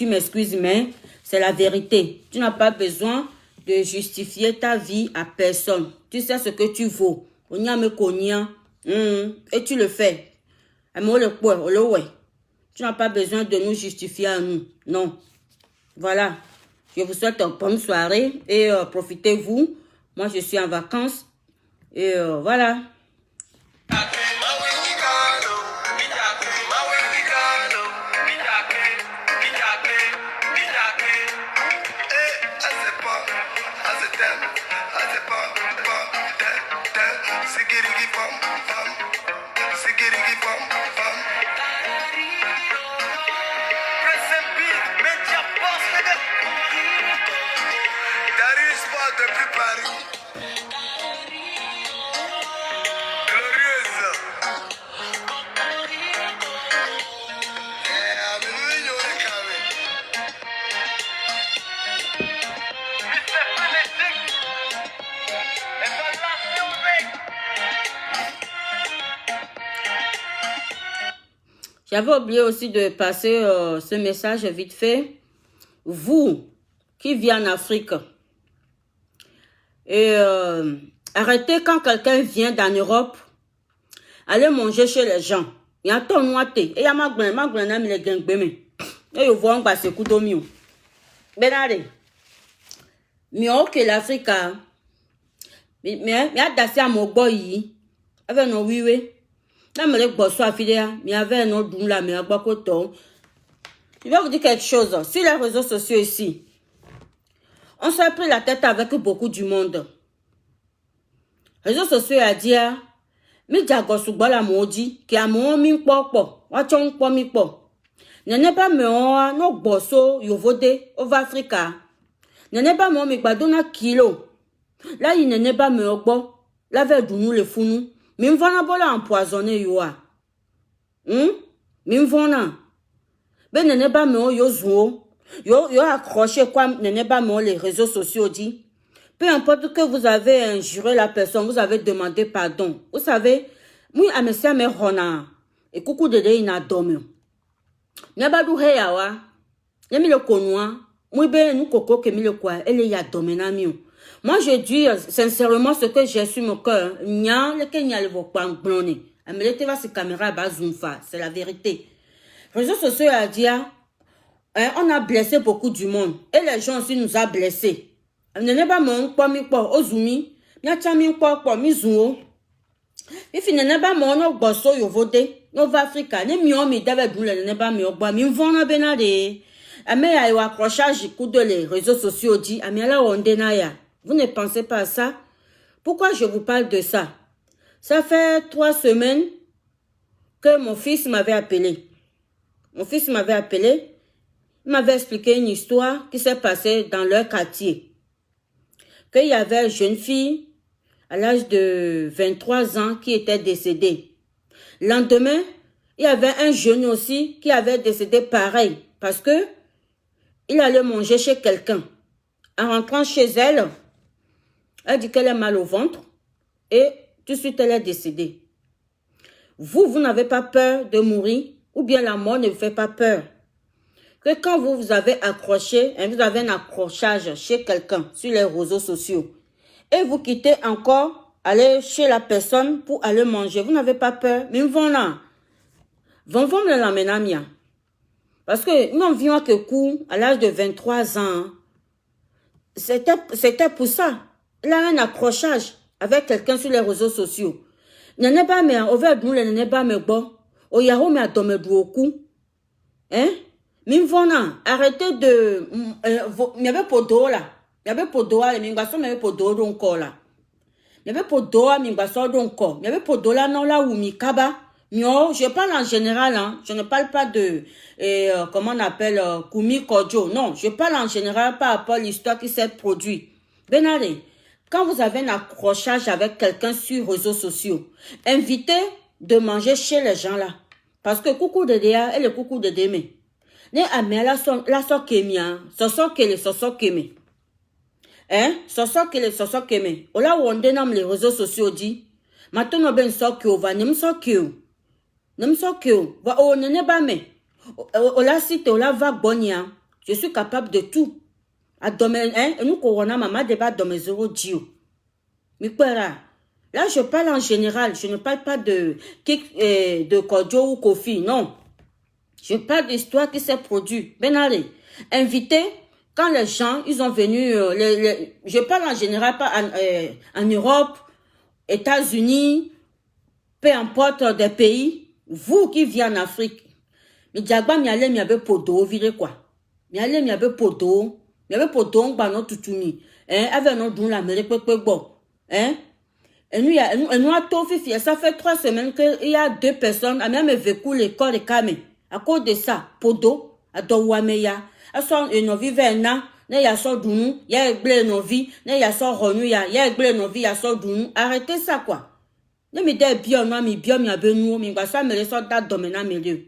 m'excuses, mais c'est la vérité. Tu n'as pas besoin de justifier ta vie à personne. Tu sais ce que tu vaux. On y a me cogna. Et tu le fais. Tu n'as pas besoin de nous justifier à nous. Non. Voilà. Je vous souhaite une bonne soirée et profitez-vous. Moi, je suis en vacances. Et voilà. J'avais oublié aussi de passer ce message vite fait. Vous qui vivez en Afrique, et arrêtez quand quelqu'un vient d'en Europe, aller manger chez les gens. Il y a ton noite. Et il y a ma grand-mère, les gangbémé. Et ils vont passer coup d'eau mieux. Benare. Mieux que l'Afrique. Mais à dasser à mon boy. Avec nos oui. Là, me les bosso à filer. Mais avec nos doux là, mais à boire. Je vais vous dire quelque chose. Sur les réseaux sociaux ici, on s'est pris la tête avec beaucoup du monde. Les réseaux sociaux a dit, mi jago sugbo la moji, ki amo mi popo, wa chon po mi po. Nene ba me o no gboso yovode over Africa. Nene ba mo mi gbadona kilo. La yi nene ba me ogbo, la ve dunu le funu. Mi mvona bola empoisonné yo a. Mi mvona. Ben nene ba me o yo zuo. Yo accroché quoi nene ba me o les réseaux sociaux dit. Peu importe que vous avez injuré la personne, vous avez demandé pardon. Vous savez, moi, à monsieur me hona. Et coucou de il n'a dormi. N'abadou heyawa. Y'a mis le connois. Moi, ben, nous coco que mis le quoi. Elle y a dormi na mieux. Moi, je dis sincèrement ce que j'ai sur mon cœur. Nya, le Kenya le voit pas blonné. Elle me l'était va sur caméra bas zoom fa. C'est la vérité. Réseaux sociaux a dit, on a blessé beaucoup du monde. Et les gens aussi nous a blessés. Nene ba mon kwa mi kwa ozumi. Mia chami kwa mi zuo. Ifi nene ba mon no gboso yovode. Nova Africa. Ne mi o mi dave dule nene ba mi ogba. Mi mvona benade. Ame ya yo accrochage coup de les réseaux sociaux dit. Ame la onde na ya. Vous ne pensez pas à ça? Pourquoi je vous parle de ça? Ça fait 3 semaines que mon fils m'avait appelé. Mon fils m'avait appelé. Il m'avait expliqué une histoire qui s'est passée dans leur quartier. Qu'il y avait une jeune fille à l'âge de 23 ans qui était décédée. Le lendemain, il y avait un jeune aussi qui avait décédé pareil parce que il allait manger chez quelqu'un. En rentrant chez elle, elle dit qu'elle a mal au ventre et tout de suite elle est décédée. Vous n'avez pas peur de mourir ou bien la mort ne vous fait pas peur. Que quand vous avez accroché, vous avez un accrochage chez quelqu'un sur les réseaux sociaux et vous quittez encore, aller chez la personne pour aller manger, vous n'avez pas peur, mais vont là. Vont me l'amener. Parce que nous vivons que coup, à l'âge de 23 ans, c'était pour ça. Il a un accrochage avec quelqu'un sur les réseaux sociaux. N'est pas mais on va nous n'est pas mais bon. Au yahoo mais à dormir beaucoup. Hein? Mimvona, arrêtez de... Il y avait pour d'eau là. Il y avait pour d'eau là. Il y avait pour d'eau donc là. Il y avait pour d'eau, il y avait pour d'eau là, non là où mi kaba. Je parle en général, hein. Je ne parle pas de... comment on appelle Kumi Kodjo. Non, je parle en général par rapport à l'histoire qui s'est produite. Benale, quand vous avez un accrochage avec quelqu'un sur les réseaux sociaux, invitez de manger chez les gens là. Parce que coucou de Déa et le coucou de Démé. Ne amé la so kemia, so keme. Hein? So keme. Ola wonde nam les réseaux sociaux dit. Maintenant ben so kyo va nem so kyo. Va o nene ba me. Ola site ola va bonia. Je suis capable de tout. A domaine hein, nous corona mama débat dans mes 0 dio. Mi kwera. Là je parle en général, je ne parle pas de Kodjo ou Kofi, non. Je parle d'histoire qui s'est produite. Benale, invité, quand les gens, ils ont venu, je parle en général pas en Europe, États-Unis, peu importe des pays, vous qui vivez en Afrique, mais diagba mi ale mi abe podo vire quoi. Mi ale mi abe podo on ba no tutuni. Avec no dun la mere pepe bo. Et nous a tout fait, ça fait 3 semaines qu'il y a 2 personnes, à même vécu l'école de Kame. À cause de ça, podo, à Dowameya, à son novi verna, ne ya so dunu, ya egle novi, ne ya so ronu ya egle novi, ya so dunu. Arrêtez ça quoi. Ne me dis bien, moi, mi bien, mi abenu, mi basa me laisse date domena milieu.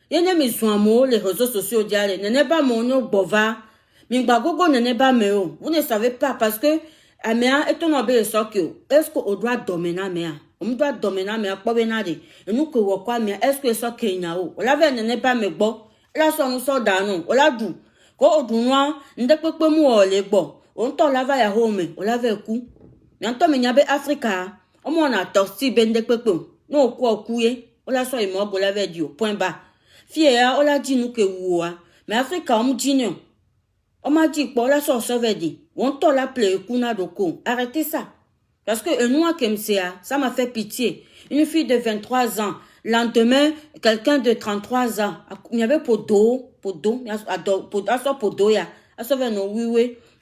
Y'a ne mi soamo, les réseaux sociaux diale, ne pas mon bova, mi bagogo ne pas meo. Vous ne savez pas parce que, Amea est un obé sokyo. Est-ce qu'on doit dominer mea? On doit dominer mea pour venir. Et nous que vous quoi mea? Est-ce que ça kenyao? On l'avait n'est pas me bon. Là son sort d'anon. On l'a dou. Quand on dou noir, n'de peut pas mourir les bon. On t'en lava ya home. On l'avait coup. N'entend me nyabe Africa. On m'en a torsi ben de pepe. Non, quoi, couillé. On l'a soit mort, on l'avait dit, point bas. Fier, on l'a dit, nous que vous, mais Afrique, on me dit non. On m'a dit, pour la sorte, ça veut dire, on t'a l'appelé, kuna doko. Arrêtez ça. Parce que nous, ça m'a fait pitié. Une fille de 23 ans, lendemain, quelqu'un de 33 ans, il y avait pour dos, il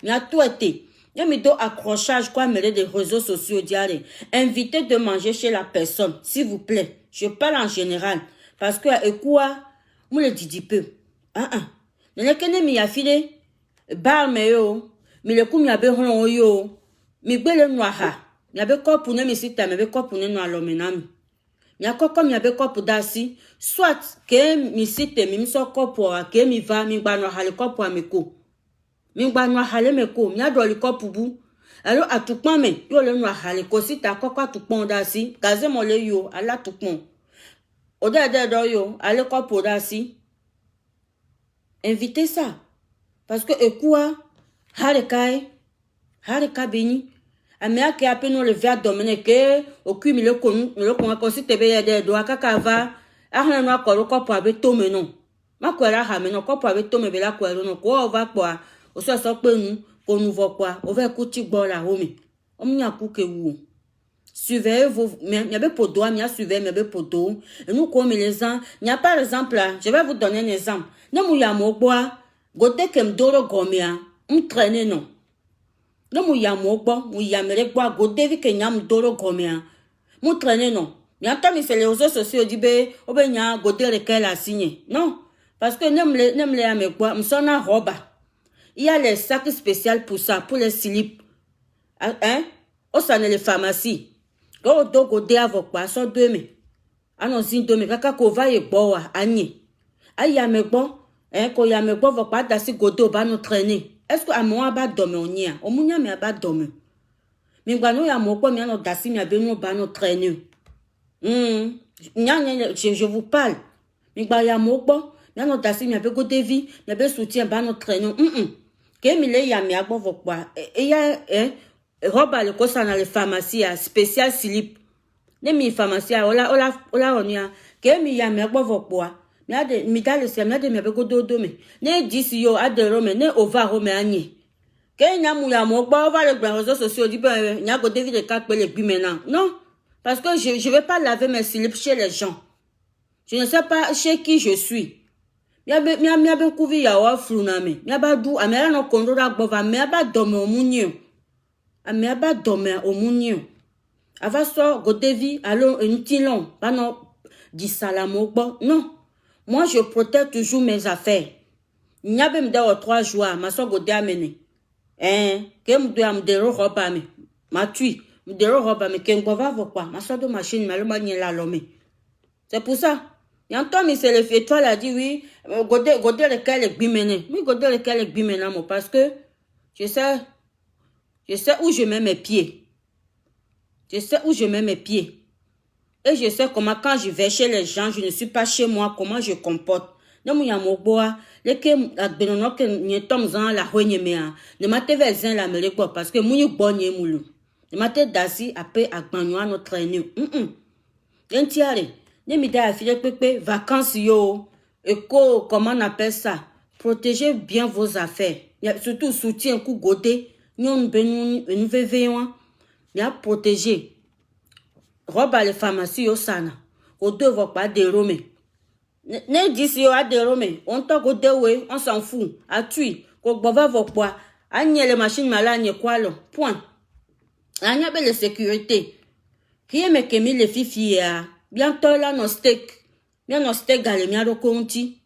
y a tout été. Il y a mis accrochage, quoi, mêler des réseaux sociaux, diarrhée. Invité de manger chez la personne, s'il vous plaît. Je parle en général. Parce que, quoi, moi, le dis peu. Ne le connais, mais il y a filé. Bar, mais yo. Mais le coup, il y a besoin, yo. Mais belle noire. Il y avait quoi pour nous, mais si t'as, mais quoi pour nous, l'homme, il y a quoi comme il y avait quoi pour d'assis. Soit, que mi si t'es, mi so quoi pour, que mi va, mi ba noire, le quoi pour ameko. Mi ba noire, le meko, mi a doit le quoi pour vous. Alors, à tout point, mais, yo le noir, le quoi si t'as quoi tout point d'assis. Gazé mon le yo, à la tout point. Au dedans yo, à le quoi pour d'assis. Invitez ça. Parce que, quoi, harikai béni. Amia qui a pu nous le faire dominer que au cul le con si te veille des doigts kakava a no ko ko po abe to me no ma ko ra ha me no ko po abe to me be la ko no ko va kwa o so pe nu ko nu vo kwa o ve ku ti gbo la homi o mi aku ke wu surveillez vos mais y avait pour doigt mais surveiller mais pour dos et nous comme les gens il y a par exemple là je vais vous donner un exemple ne mu ya mo bois gote kem doro gomia traîner non. Non, mu ya mere gbo go David kenyam doro gomia. Mu traîner non. Mi ata mi c'est les réseaux sociaux dit be nya go de lequel a signé. Non, parce que nem le ame gbo, m'sona roba. Il y a les sacs spéciaux pour ça, pour les slips. Hein? O ça ne les pharmacies. Go do go de avokwa so de me. Ano zin de me kaka ko va ye gbo wa anye. Aya me gbo, ko ya me gbo vokwa da si go do ba no traîner. Est-ce que à moi ba dormir on y a au munya me ba dormir mi gba no ya mo ko mi no dasi mi abe no ba no traîner je vous parle mi gba ya mo ko mi no dasi mi abe go devi mi abe soutien ba no traîner ke mi le ya mi agbo vokwa e ya roba le ko ça na les pharmacies spécial slip ne mi pharmacie ola onia ke mi ya mi agbo vokwa mi da le sem de mi abe go do me ne disi yo adero me ne ova rome anye ke nya mu ya mo gba over les réseaux sociaux dit ben nya go David de cap le bi maintenant non parce que je vais pas laver mes slips chez les gens je ne sais pas chez qui je suis mi abe kuvi ya wa flu na me mi aba du amera no kondo da gbo va mi aba do me omunye ami aba do me omunye ava so go David allo ntilon ba no di salamo gbo non. Moi, je protège toujours mes affaires. Il n'y a même des 3 jours, ma soeur go amené. Que me doit me dérober me. Ma tui, me dérober me qu'un va quoi. Ma soeur de machine, ma le la lomé. C'est pour ça. Et Antoine, c'est le fait, toi, a dit oui, godé lequel est bimene. Oui, godé lequel est bimene, moi, parce que je sais où je mets mes pieds. Je sais où je mets mes pieds. Et je sais comment quand je vais chez les gens, je ne suis pas chez moi, comment je comporte. Non, il y a mon bois, les que benono que n'y tombe dans la hogne mea. Ne mate vezin la mele quoi parce que mouille bonne moulou. Ne mate dasi après à gagnoa notre traîner. Entiare. Ne mi da fille pepe vacances yo. Éco comment on appelle ça? Protégez bien vos affaires. Surtout soutien coup godé. Nyon benu une vevewa. Bien protéger. Roba les pharmacies au sana. Au devoir pas de Rome. Ne d'ici yo a de Rome. On t'a go dewe, on s'en fout. A tui. Ko bova vokwa. Anye les machines malades quoi lo. Point. Anya be les sécurité. Qui est me kemi les fifi ya. Bientôt là no steak. Bien no steak gale mi ado konti.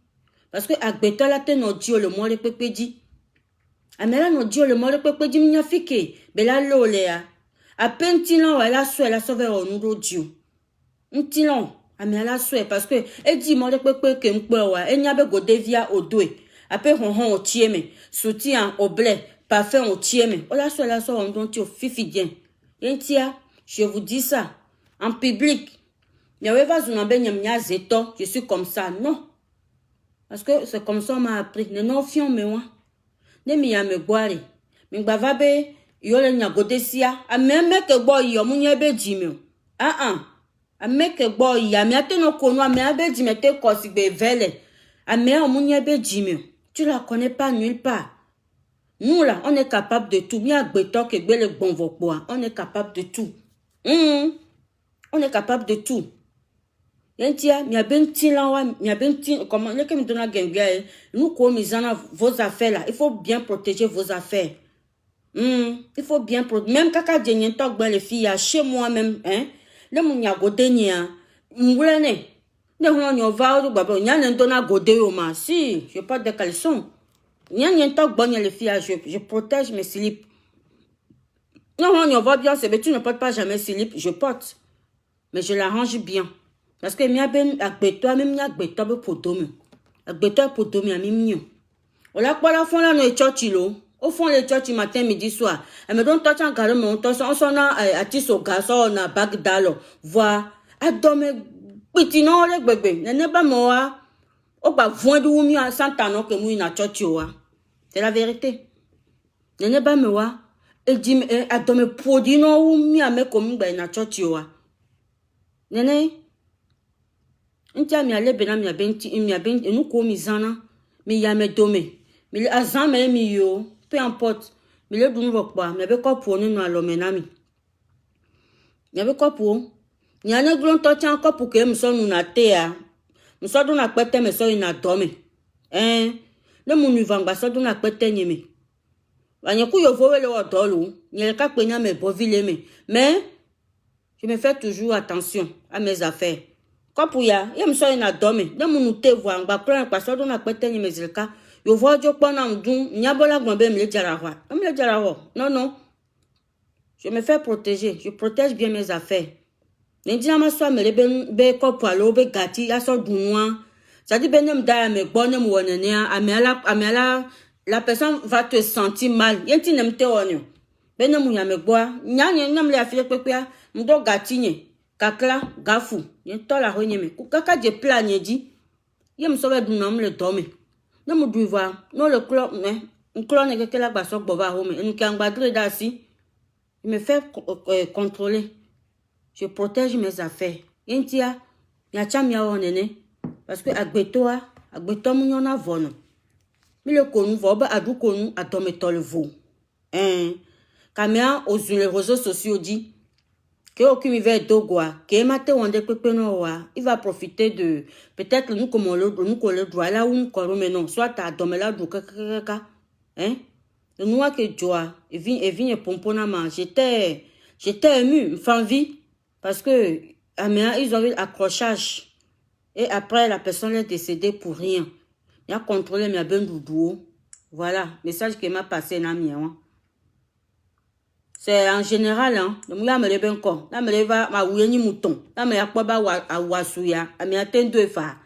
Parce que agbeto la te no dio le mo le pepe di. Amela no dio le mo le pepe di mi fike. Bela lo le ya. À peine tilon elle a sauvé au nouveau Dieu. Un tilon amia la souhait parce que elle dit moi le pepe que m'pewa elle n'y a pas go devia au doué. Après on au tieme soutien au blé parfum au tieme. On la so on don tu fifi bien. Yentia je vous dis ça en public. Nyawe va zunambe nyamnya zeto je suis comme ça non. Parce que c'est comme ça on m'a appris ne non fion me moi. Ne mi ya me boire. Mi bavabe yo le nyagodesia a même que boy yo munye be jimio Ameke boy ya mi ate no kono ame abe di mete kosigbe vele. Ame omunye be jimio. Tu la connais pas nulle part. Nous là, on est capable de tout. Mi agbeto ke gbe le bon vokboa. On est capable de tout. On est capable de tout. Yentia, mi aben tin la wa, mi aben tin comment le ke mi dona gengya nous ko mi zana vos affaires là. Il faut bien protéger vos affaires. Il faut bien protéger. Même kaka djenyen tok ben les filles chez moi même hein. Le moun ya gode nia. Mwene. Ne hon yo va ou babo nya ne dona gode yo ma. Si, je porte des caleçons. Nya tok bon les filles je protège mes slips. Non, on va bien, c'est mais tu ne portes pas jamais slip, je porte. Mais je l'arrange bien. Parce que mi a ben agbeto même mi agbeto be podomi. Agbeto podomi a mi mignon. On la quoi la fond là no churchilo. Au fond les church matin midi soir. Elle me donne touch en carré mon touch on s'en a atis au garçon on a bagdalo. Vois adome petit non le bébé. Ne pas moi. O ba voin du mi à 100 ans que moi na church wa. C'est la vérité. Ne pas moi. Et dit adome produit non ou mi a me comme ba na church wa. Nene Ntia mi ale bena mi abenti nous ko mi zana mi ya me dome. Mi azan me mi yo. Peu importe. Mais le dun vokba, mais be ko pour nous na lo menami. Mais be ko pour. Ni ane glon to ti encore pour que me so nous na te a. Me so do na pete me so ina dome. Le munu vangba so do na pete nyeme. Wa nye ku yo vowe le wo dolu. Ni ka pe nya me bovile me. Mais je me fais toujours attention à mes affaires. Ko pour ya, me so ina dome. Le munu te vangba plan pa so do na pete nyeme zilka. Yo vois jo pas nan dun nyabola gombe me le jarawa. Me le jarawa. Non. Je me fais protéger, je protège bien mes affaires. N'indi ma so me le be ko poalo be gati aso dunwa. Ça dit benem da me bonem wonene amela la personne va te sentir mal. Yenti nem te wonyo. Benem ya me boa, nyanye nem le afile pepea, mdo gati nye. Kakla gafu. Yento la honye me. Kaka je plan di. Yem so be dunam le dome. Non me du voir non le clone mais un clone que la basso bova home et nous qui engbadre dasi il me fait contrôler je protège mes affaires yentia ya chamia wonene parce que agbeto mu nyona vono mi le konu vo ba adu konu atome tolvo kamia aux réseaux sociaux dit que aucun hiver dogwa que mate wonde pepe no wa il va profiter de peut-être nous comme nous le droit là où nous mais non soit à domela du kaka le noir que joie et vient pompona man j'étais ému fin vie parce que amia ils ont eu accrochage et après la personne est décédée pour rien il a contrôlé mi ben doudou voilà message que m'a passé na mi c'est en général, hein. Le mouya me le ben ko. La me le va ma ouye ni mouton. La me yakwa ba wa wasuya. Ami aten deux fa.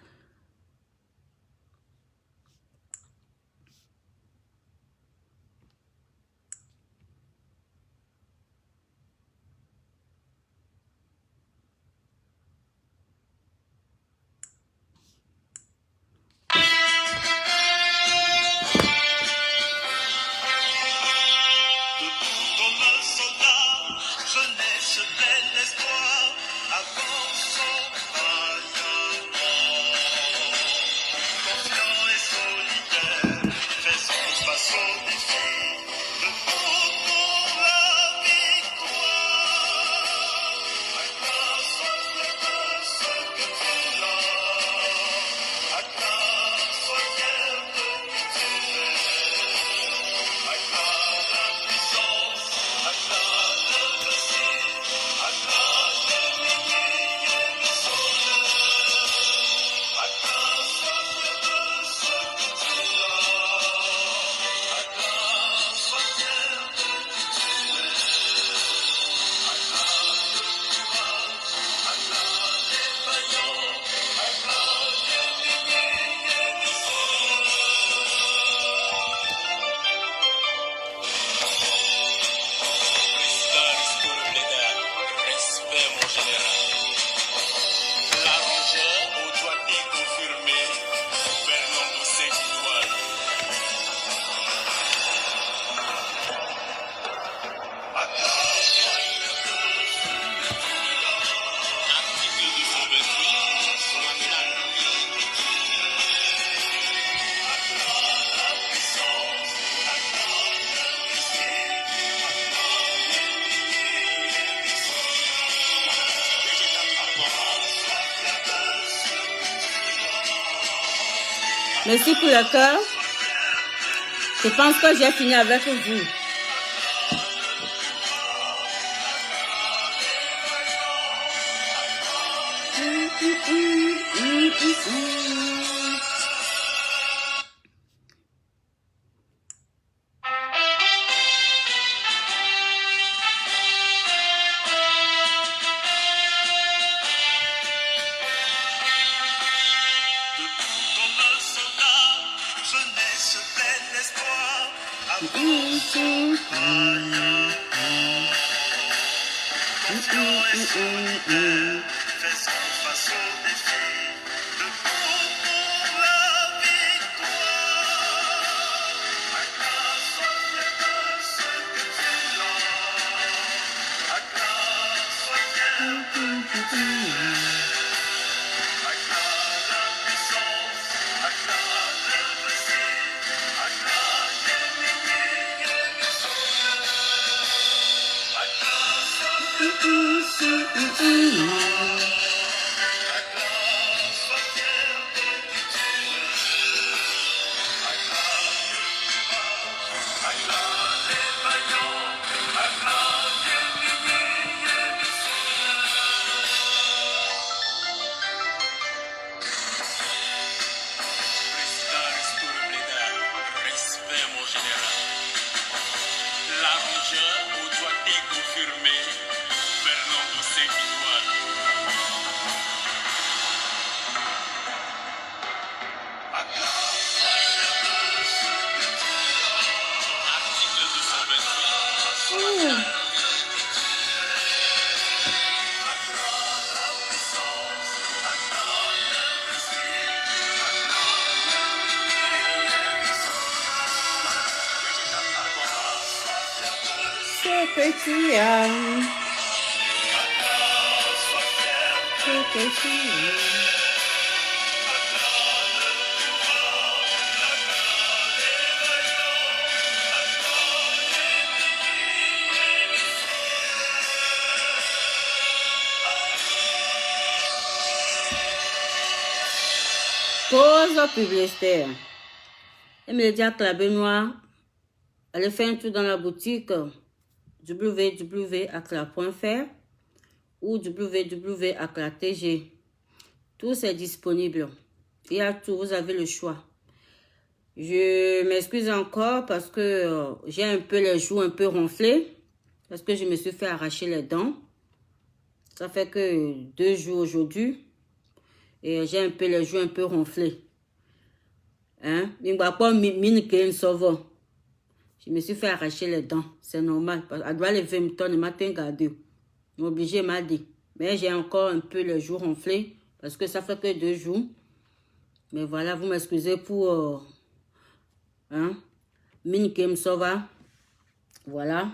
Merci pour le cœur. Je pense que j'ai fini avec vous. Pause publicitaire. Elle me dit à la Benoît, allez faire un tour dans la boutique www.acla.fr ou www.acla.tg. Tout c'est disponible. Il y a tout, vous avez le choix. Je m'excuse encore parce que j'ai un peu les joues un peu ronflées. Parce que je me suis fait arracher les dents. Ça fait que 2 jours aujourd'hui. Et j'ai un peu les joues un peu ronflées. Hein? Je me suis fait arracher les dents. C'est normal. Elle doit lever me tonne matin garder. Je suis obligée m'a dit. Mais j'ai encore un peu les joues ronflées. Parce que ça fait que 2 jours. Mais voilà, vous m'excusez pour... Voilà.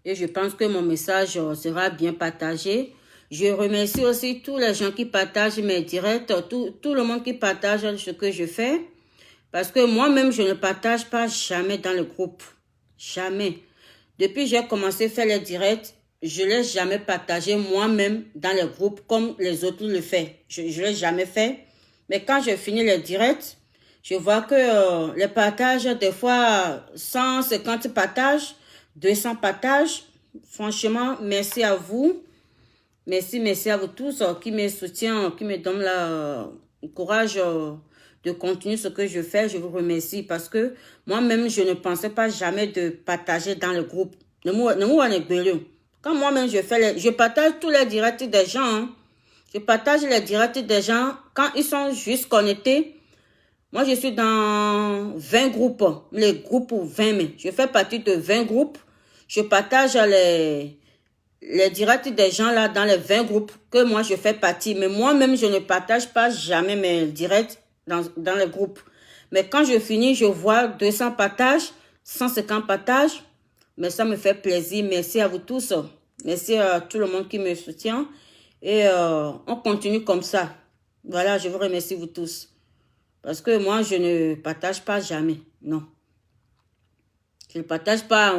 Et je pense que mon message sera bien partagé. Je remercie aussi tous les gens qui partagent mes directs, tout le monde qui partage ce que je fais. Parce que moi-même, je ne partage pas jamais dans le groupe. Jamais. Depuis que j'ai commencé à faire les directs, je ne l'ai jamais partagé moi-même dans le groupe comme les autres le font. Je ne l'ai jamais fait. Mais quand je finis les directs, je vois que les partages, des fois, 150 partages, 200 partages. Franchement, merci à vous. Merci à vous tous qui me soutiennent, qui me donnent le courage de continuer ce que je fais. Je vous remercie parce que moi-même, je ne pensais pas jamais de partager dans le groupe. Quand moi-même, je partage tous les directs des gens. Hein. Je partage les directs des gens quand ils sont juste connectés. Moi, je suis dans 20 groupes, les groupes 20 mai. Je fais partie de 20 groupes. Je partage les directs des gens là dans les 20 groupes que moi je fais partie. Mais moi-même, je ne partage pas jamais mes directs dans les groupes. Mais quand je finis, je vois 200 partages, 150 partages. Mais ça me fait plaisir. Merci à vous tous. Merci à tout le monde qui me soutient. Et on continue comme ça. Voilà, je vous remercie vous tous. Parce que moi, je ne partage pas jamais. Non. Je ne partage pas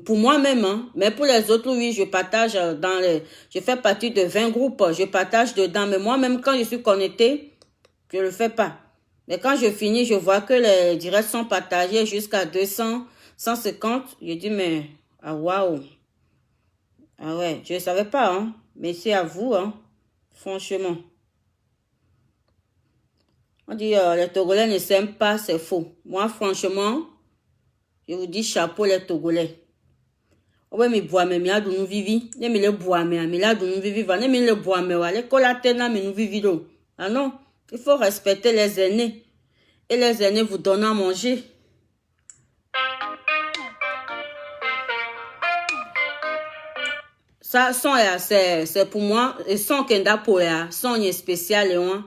pour moi-même, hein. Mais pour les autres, oui, je partage je fais partie de 20 groupes, je partage dedans. Mais moi-même, quand je suis connectée, je ne le fais pas. Mais quand je finis, je vois que les directs sont partagés jusqu'à 200, 150. Je dis, mais, ah waouh. Ah ouais, je ne savais pas, hein. Mais c'est à vous, hein. Franchement. On dit, les Togolais ne s'aiment pas, c'est faux. Moi, franchement, je vous dis chapeau les Togolais. Ouais, mais bois, mais mia nous vivi. Ne me le bois, mais là, nous vivi. Va, ne me le bois, mais ouais, les colatena, mais nous vivi l'eau. Ah non, il faut respecter les aînés. Et les aînés vous donnent à manger. Ça, son, c'est pour moi, et son kenda pour ya, son est spécial, et on.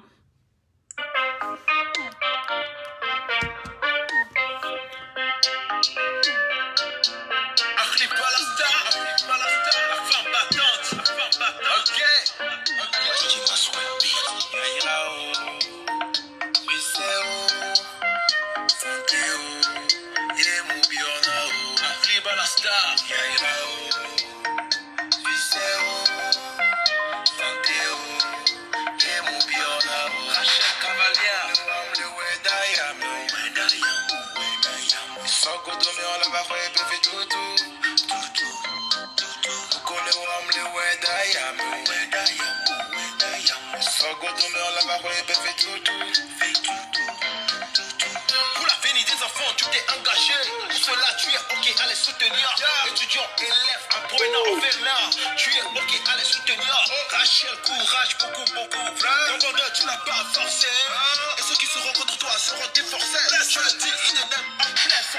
Pour la venue des enfants, tu t'es engagé. Pour cela, tu es ok à les soutenir. Étudiants, élèves, apprenants, envers tu es ok à les soutenir. Rachel, courage, beaucoup. Ton bonheur, tu n'as pas forcé. Et ceux qui seront contre toi seront déforcés. Tu le dis, ils ne n'aiment pas blesse.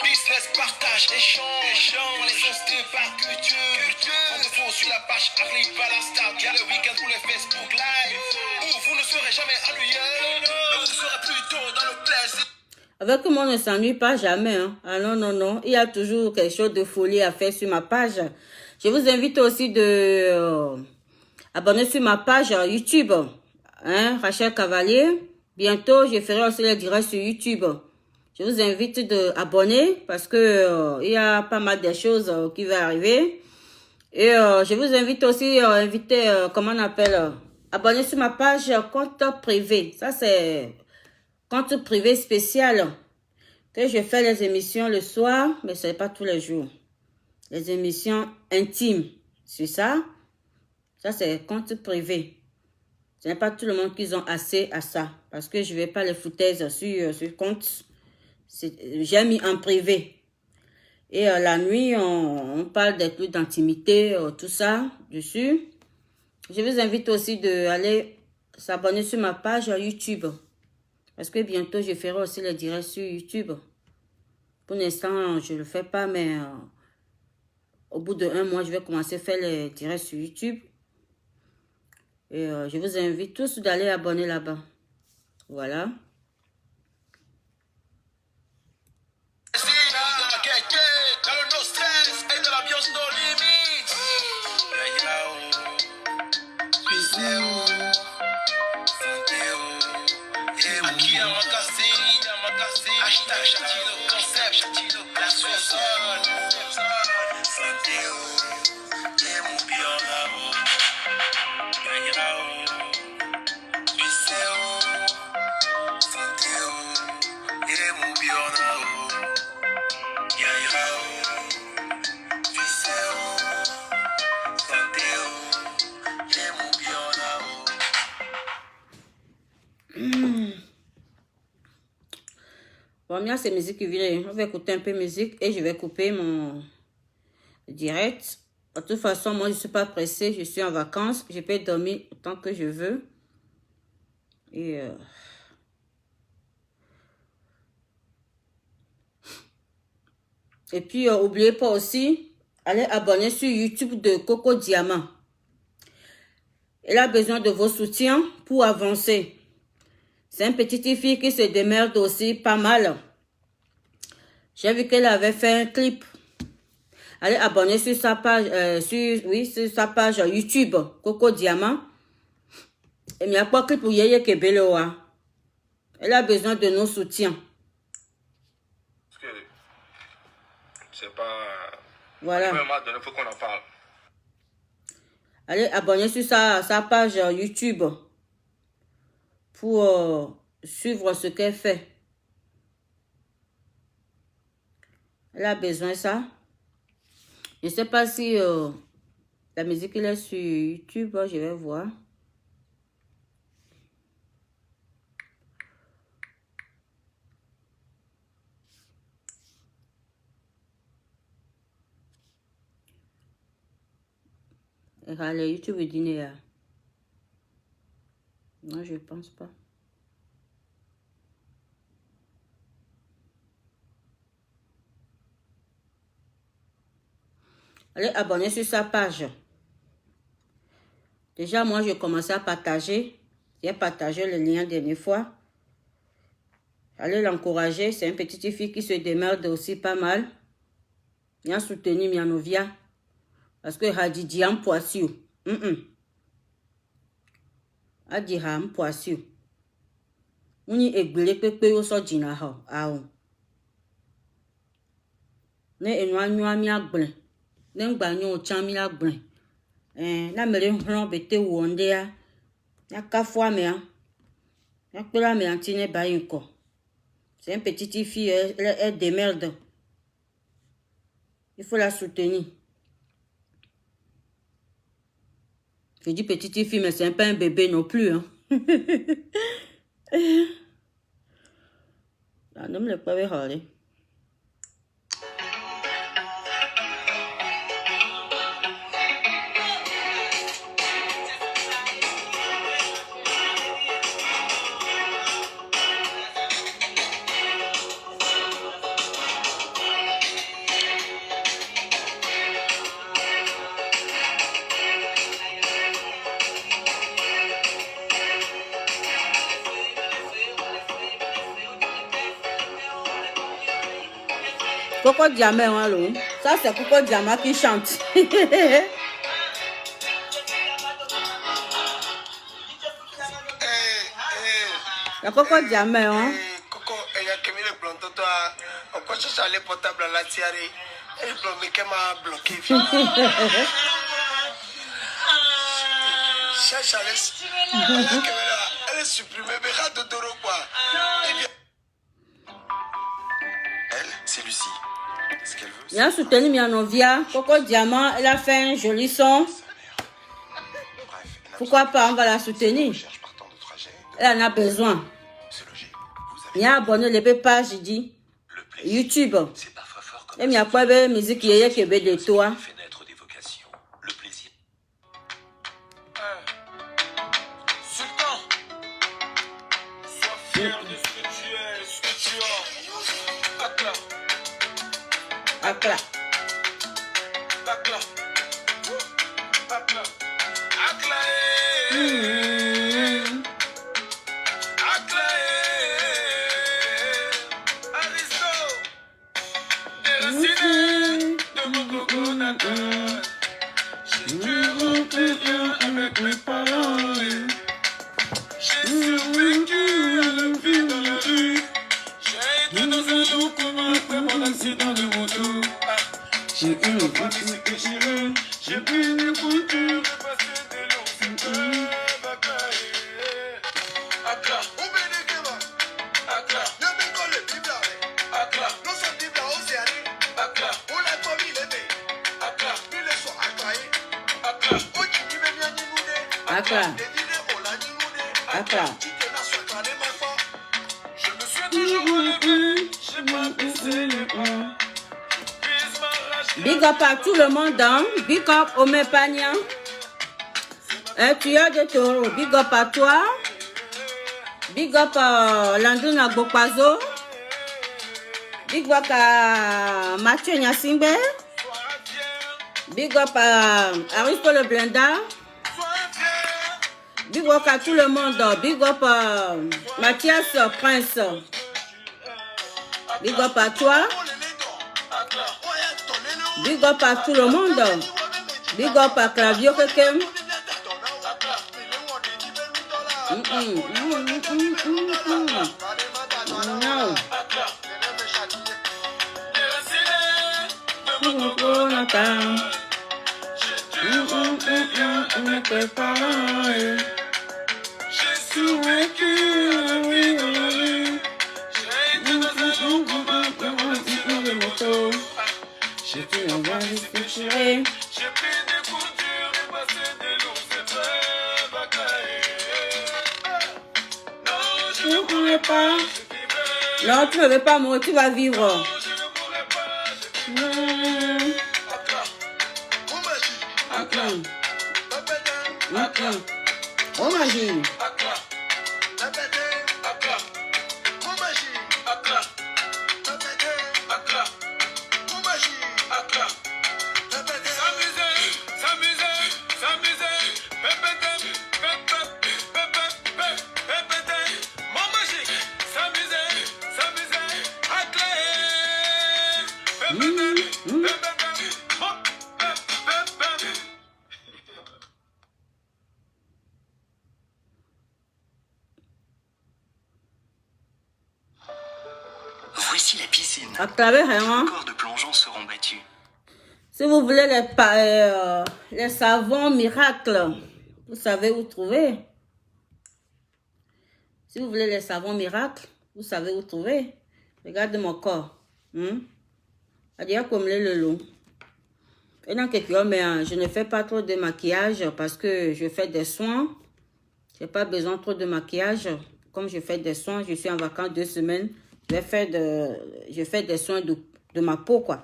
Business, partage, échange. Connaissance de par culture. Rendez-vous sur la page Harry Balasta. Il y a le week-end pour les Facebook Live. Où vous ne serez jamais ennuyé. Vous serez plutôt dans le plaisir. Avec moi, on ne s'ennuie pas jamais. Hein. Ah non. Il y a toujours quelque chose de folie à faire sur ma page. Je vous invite aussi de abonner sur ma page YouTube. Hein, Rachel Cavalier. Bientôt, je ferai aussi les directs sur YouTube. Je vous invite de abonner parce que il y a pas mal de choses qui vont arriver. Et je vous invite aussi à inviter, comment on appelle, abonner sur ma page compte privé. Ça, c'est compte privé spécial. Que je fais les émissions le soir, mais ce n'est pas tous les jours. Les émissions intimes, c'est ça. Ça, c'est compte privé. Ce n'est pas tout le monde qui ont assez à ça. Parce que je ne vais pas les foutaises sur compte. J'ai mis en privé. Et la nuit, on parle des trucs d'intimité, tout ça dessus. Je vous invite aussi d'aller s'abonner sur ma page YouTube. Parce que bientôt, je ferai aussi les directs sur YouTube. Pour l'instant, je ne le fais pas, mais au bout d'1 mois, je vais commencer à faire les directs sur YouTube. Et je vous invite tous d'aller abonner là-bas. Voilà. Hashtag Chatilo, concept Chatilo, la soissonne. Bon, bien, c'est musique qui vient. On va écouter un peu de musique et je vais couper mon direct. De toute façon, moi, je ne suis pas pressée. Je suis en vacances. Je peux dormir autant que je veux. Et puis, n'oubliez pas aussi, allez abonner sur YouTube de Coco Diamant. Elle a besoin de vos soutiens pour avancer. C'est une petite fille qui se démerde aussi pas mal. J'ai vu qu'elle avait fait un clip Allez abonner sur sa page, sur sa page YouTube, Coco Diamant. Et il n'y a pas que pour Yeye Kebeloa. Elle a besoin de nos soutiens. Parce que c'est pas... Voilà. À un moment donné, il faut qu'on en parle. Allez abonner sur sa page YouTube pour suivre ce qu'elle fait. Elle a besoin de ça. Je ne sais pas si la musique elle est sur YouTube. Je vais voir. Le YouTube dîner. Non, je ne pense pas. Allez abonner sur sa page. Déjà, moi, j'ai commencé à partager. J'ai partagé le lien la dernière fois. Allez l'encourager. C'est une petite fille qui se démerde aussi pas mal. Il a soutenu Mianovia. Parce que Hadidi a un poisson. Hadidi a un poisson. On y est glé pepe au so dina ha. Ne enwa nywa mi agble. Ne ngba nyo chan mi agble. Na mere hron bete wonde ya. Ya kafwa me ya. Ya kpela me antine ba yinko. C'est une petite fille, elle démerde. Il faut la soutenir. Je dis petite fille, mais c'est pas un bébé non plus. Hein. Non, me le pas aller. Coco Diamant, allô? Ça, c'est Coco Diamant qui chante. La Coco Diamant, hein? Coco, elle a commis le blanc, toi. On peut chercher les portables à la tiare. Et le blanc, mais qu'elle m'a bloqué. Cherche à l'aise. Elle est supprimée, mais rat de Doro, quoi. Elle, c'est Lucie. Ce qu'elle veut, Il a soutenu Mianovia. Coco Diamant, elle a fait un joli son. Pourquoi pas, on va la soutenir. Elle en a besoin. Il a abonné les pages, je dis. YouTube. Et il y a pas de musique qui est de toi. Sultan, sois fier de ce que tu es, ce que tu as. Akla. Akla. Akla. Akla. Akla. Akla. Aristo. Déraciné de mon coco natal. J'ai pu remplir avec mes paroles. J'ai survécu à la vie dans la rue. J'ai été dans un loup comme après mon accident de moto. J'ai vu le body, c'est que j'ai vu. J'ai pris des coutures, j'ai passé des longs épreuves. Akla, Akla, Akla, Akla, Akla. Akla. Je me suis toujours relevé, j'ai pas baissé les bras. Big up à tout le monde, hein? Big up au Mépagnan. Tu as de taureaux. Big up à toi. Big up à Landuna Bokwazo. Big up à Mathieu Nyasingbe. Big up à Aristo le Blenda. Big up à tout le monde. Big up à Mathias Prince. Big up à toi. Big up à tout le monde. Big up à Clavio Kekem. Non. J'ai pris des coups durs et passé des loups, c'est très bagaille. Non, je ne pourrais pas. Non, tu ne veux pas mourir, tu vas vivre. Non, je ne pourrais pas. Oh magie. Voici la piscine. À travers, Les hein? corps de plongeons seront battus. Si vous voulez les savons miracles, vous savez où trouver. Si vous voulez les savons miracles, vous savez où trouver. Regardez mon corps. C'est-à-dire comme le long. Et dans quelques heures, mais je ne fais pas trop de maquillage parce que je fais des soins. Je n'ai pas besoin trop de maquillage. Comme je fais des soins, je suis en vacances 2 semaines. Je fais des soins de ma peau, quoi.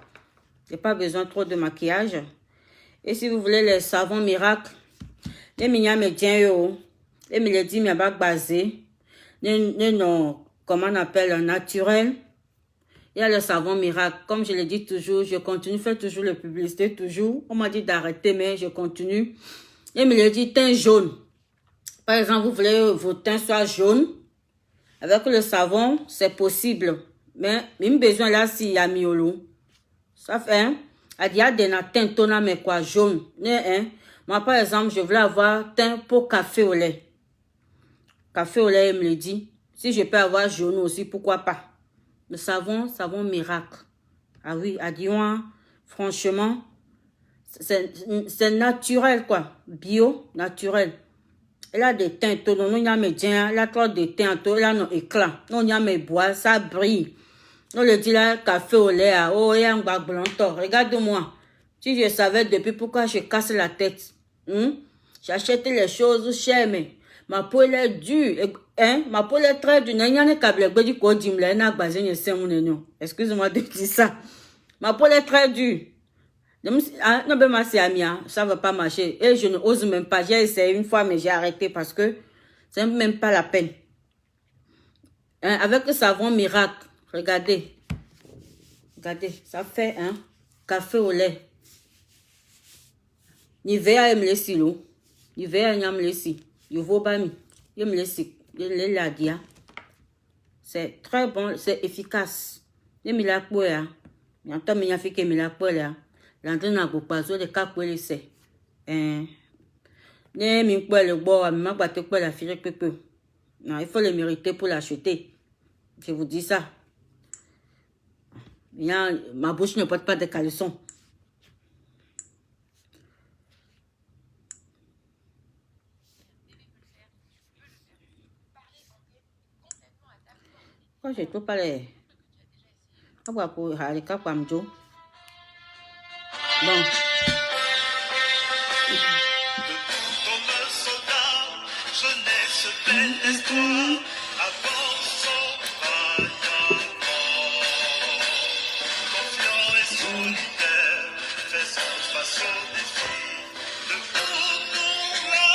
Je n'ai pas besoin trop de maquillage. Et si vous voulez les savons miracles, les mignons me tiennent yo. Et me les dit, mais pas basé. Non, comment on appelle, naturel. Il y a le savon miracle. Comme je le dis toujours, je continue, fais toujours la publicité, toujours. On m'a dit d'arrêter, mais je continue. Et me le dit, teint jaune. Par exemple, vous voulez que vos teints soient jaunes. Avec le savon, c'est possible. Mais, même besoin là, s'il y a miolo. Ça fait, hein. Il y a des teintes, mais quoi, jaune. Hein. Moi, par exemple, je voulais avoir teint pour café au lait. Café au lait, il me le dit. Si je peux avoir jaune aussi, pourquoi pas. Le savon miracle. Ah oui, à Dion, franchement, c'est naturel, quoi. Bio, naturel. Elle a des teintes, non, il y a mes tiens, elle a trop de teintes, elle a nos éclats. Non, il y a mes bois, ça brille. On le dit là, café au lait, oh, il y a un bas blanc. Regarde-moi. Si je savais depuis pourquoi je casse la tête. J'achète les choses chères, mais ma peau elle est dure. Hein? Ma peau elle est très dure. Excuse-moi de dire ça. Ma peau elle est très dure. Non, mais ça ne va pas marcher. Et je n'ose même pas. J'ai essayé une fois, mais j'ai arrêté parce que c'est même pas la peine. Hein? Avec le savon miracle, regardez. Regardez, ça fait un café au lait. Nivea aime les silos. Nivea aime les si. Yovobami. Aime les si. Les ladia. C'est très bon, c'est efficace. Aime la poêle. Y'entend m'y a fait que m'y la poêle. L'entrée n'a pas besoin de cap pour les c'est. Ne m'y poêle le bois, m'a pas te poêle la fille peu. Non, il faut le mériter pour l'acheter. Je vous dis ça. Ma bouche ne porte pas de caleçon. Quand j'ai tout parlé, on va pour aller cap comme Joe. Bon. Comme un soldat, jeunesse, bel espoir, avance son vaillant corps. Confiant et solitaire, faisant face au défi, debout pour la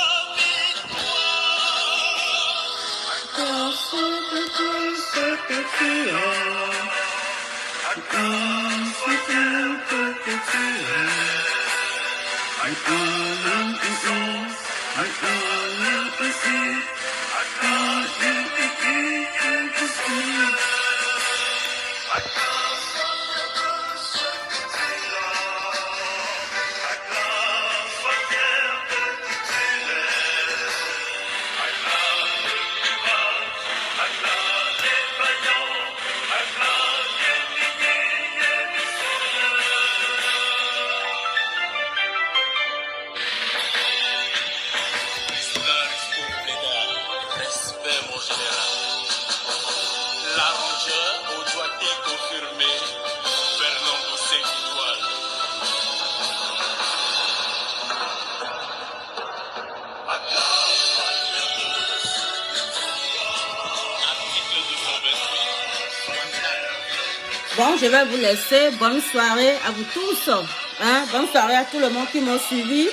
Bon, je vais vous laisser. Bonne soirée à vous tous. Hein? Bonne soirée à tout le monde qui m'a suivi.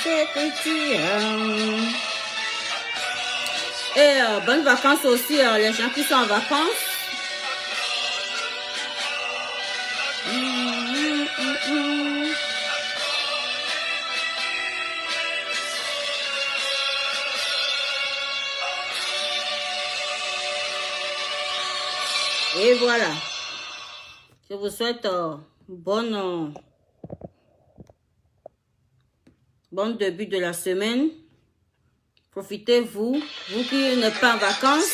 C'est petit. Et bonnes vacances aussi, les gens qui sont en vacances. Et voilà. Je vous souhaite bon début de la semaine. Profitez-vous, vous qui n'êtes pas en vacances.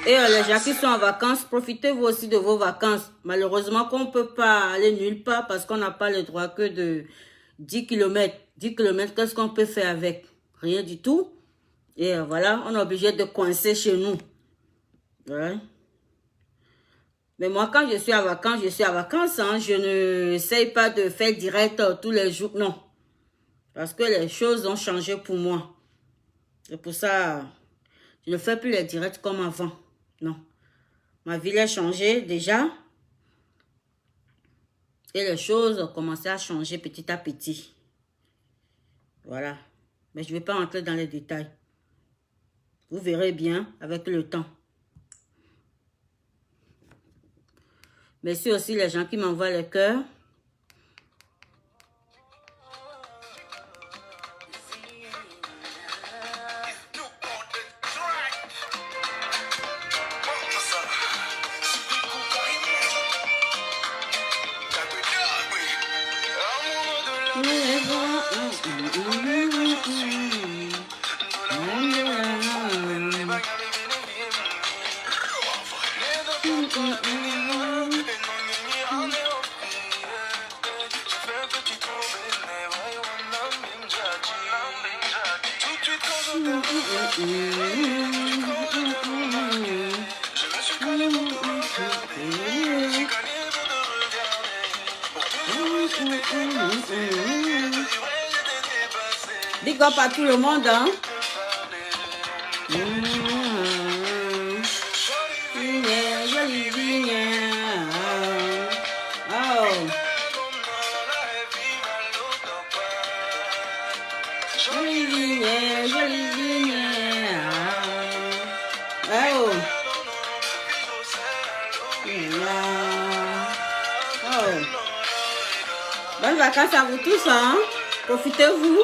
Et les gens qui sont en vacances, profitez-vous aussi de vos vacances. Malheureusement, qu'on ne peut pas aller nulle part parce qu'on n'a pas le droit que de 10 km. 10 km, qu'est-ce qu'on peut faire avec? Rien du tout. Et voilà, on est obligé de coincer chez nous. Ouais. Mais moi, quand je suis en vacances, je suis en vacances. Hein. Je n'essaye pas de faire direct tous les jours. Non. Parce que les choses ont changé pour moi. C'est pour ça, je ne fais plus les directs comme avant. Non. Ma vie a changé déjà. Et les choses ont commencé à changer petit à petit. Voilà. Mais je ne vais pas entrer dans les détails. Vous verrez bien avec le temps. Merci aussi les gens qui m'envoient le cœur. Big up à tout le monde, hein. Jolie vie, oh. Jolie vie, jolie vie, oh. Oh. Bonnes vacances à vous tous, hein. Profitez-vous.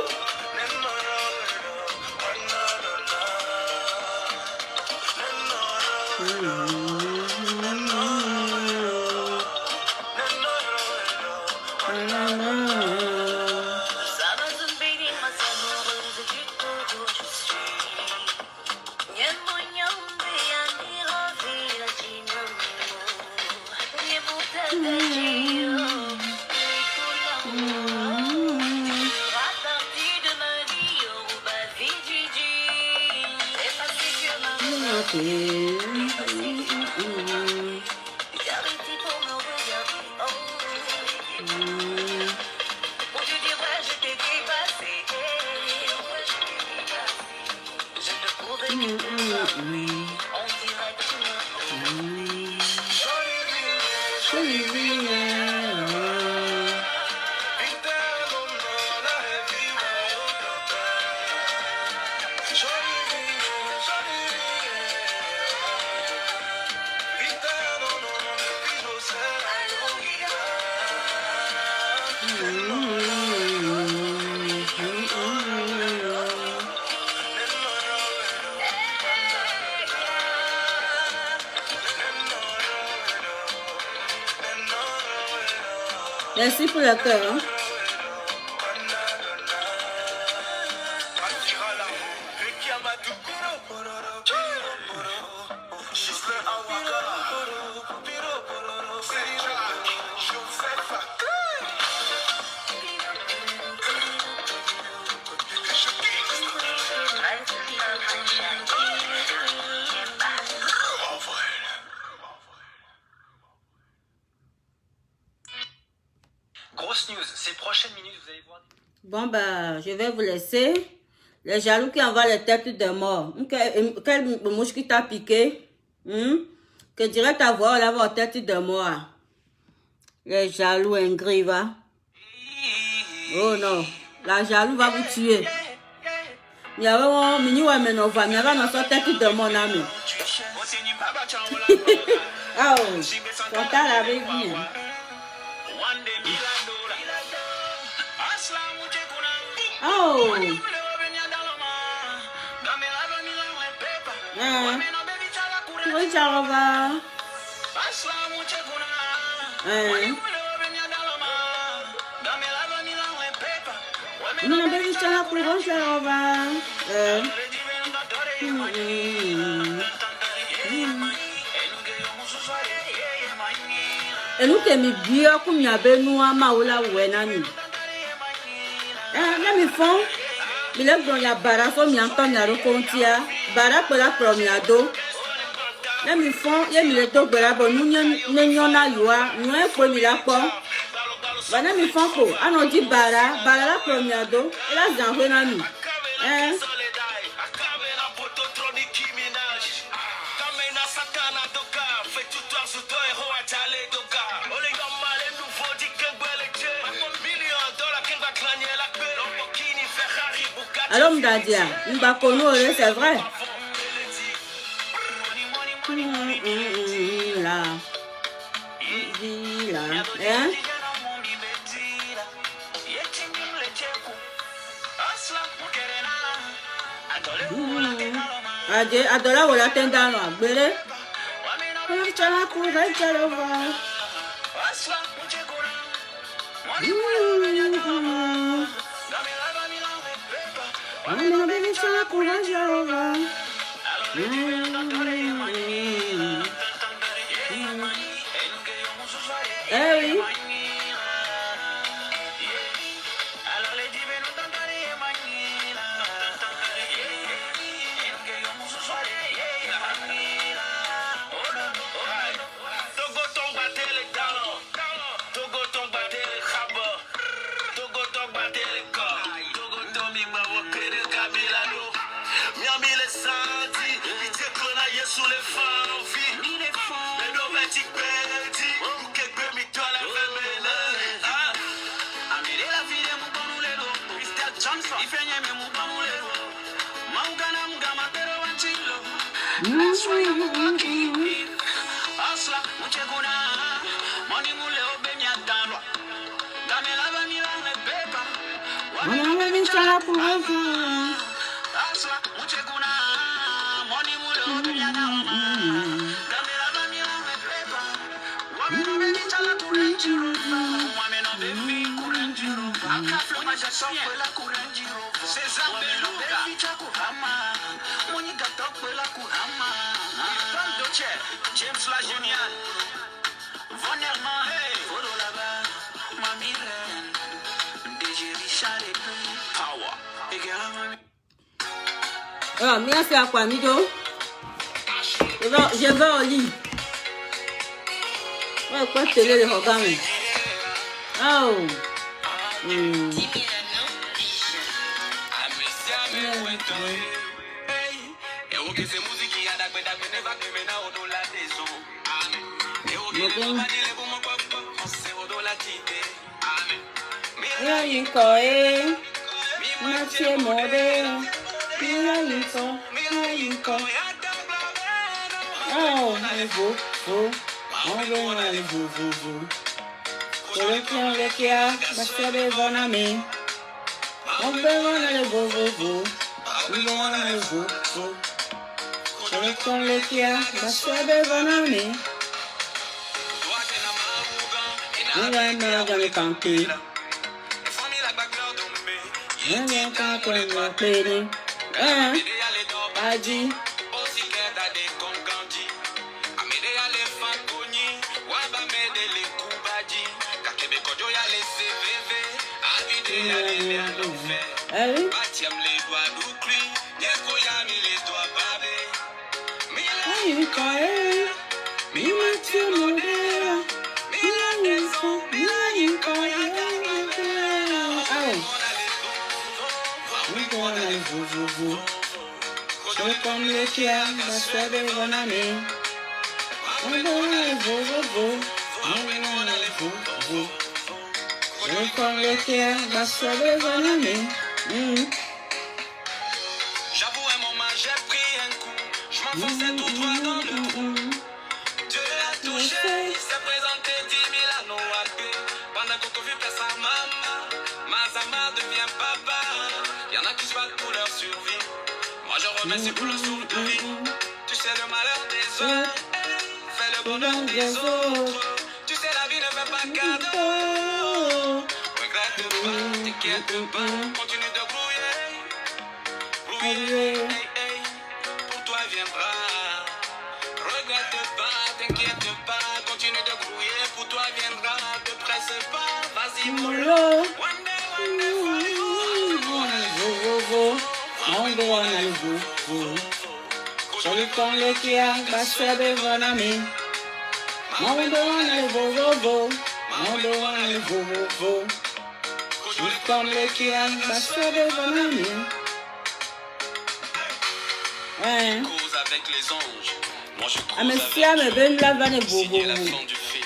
Merci pour le cœur. Hein? Grosse news, ces prochaines minutes, vous Bon, bah, je vais vous laisser. Les jaloux qui envoient les têtes de mort. Quelle mouche qui t'a piqué? Que dirait ta voix, elle va aux têtes de mort. Les jaloux ingrats, va. Oh non, la jaloux va vous tuer. Il y a vraiment mini ouais mais non va mais va dans sa tête de mon ami. Ah oh, quand t'as la vie. Oh. Oui, ça va. Non, baby, ça va pour ça va. Et nous qui me bien comme y avait nous à Maoula ou Enani. Là, me font. Il est dans la barre, comme y entend y a recontia. Barre pour la première dos. Là, me font. Il y a mis le dos de la bonne. Nous n'y a yoa. Nous y a pour la pomme. Voilà, me font quoi. Ah non, dit barre la première dos. Et là, j'en veux un ami. Alors, Mdadia, Mbakono, c'est vrai. Là. Hein? Adola ou la tendance, bébé. Tu as la courage, tu as le vent. Hey. Sous les femmes, vie, les domestiques perdus, ou quelqu'un mit toi la femelle. Amire la vie de mon panouléro, Mr. Johnson, il fait nier mon panouléro. Maugana mugama pero wanchilo. That's why I'm walking. Asla, mucheguna, money mule obenya danwa. Dame la vanilla me pepa. Wana me mincha pour vous. Asla, mucheguna. James la génial. Vonnerman, hey, Fodo là-bas, Mamie Reine, DJ Richard et Power. Alors, merci à quoi, Mido? Je vais au lit. Ouais, quoi, télé le regard. Oh. Oh, les beaux, on veut les beaux. Le qui a, ma sœur est bonne amie. On veut les beaux. On veut les beaux. Le qui a, ma sœur est bonne amie. On va dans le camping. On vient quand on va plaider. Adi. vous. Je comme le cœur, ma soeur de mon ami. Je comme le cœur, ma soeur de mon ami. J'avoue, un moment, j'ai pris un coup. Je m'enfonçais tout droit dans le trou. Dieu l'a touché, il s'est présenté 10 000 anneaux à paix. Pendant qu'on te vit faire sa maman, Mazama devient papa. Y'en a qui se battent pour leur survie. Moi je remercie pour le souffle de vie. Tu sais le malheur des autres, fais le bonheur des autres. Tu sais la vie ne fait pas cadeau. Regrette pas, t'inquiète pas, continue de grouiller. Grouiller, hey, hey, pour toi viendra. Regrette pas, t'inquiète pas, continue de grouiller, pour toi viendra. Te presse pas, vas-y mollo. One day for you. Je lui prends le cœur, ma soeur de mon ami. Mon devant le vo. Je lui prends le cœur, ma soeur de mon ami. Ouais. Cause avec les anges. Moi je cause Ah, mais avec si elle me Dieu. donne la vanne Signer la bobo. fin du film.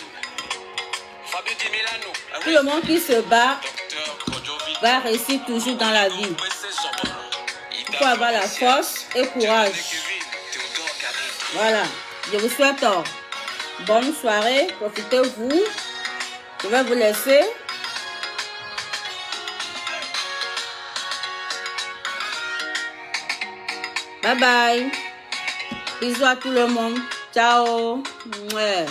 Fabio Di Milano. Tout le monde qui se bat Docteur Kodjovic. va réussir toujours dans la vie. Il faut avoir la force et courage. Voilà. Je vous souhaite bonne soirée. Profitez-vous. Je vais vous laisser. Bye bye. Bisous à tout le monde. Ciao. Ouais.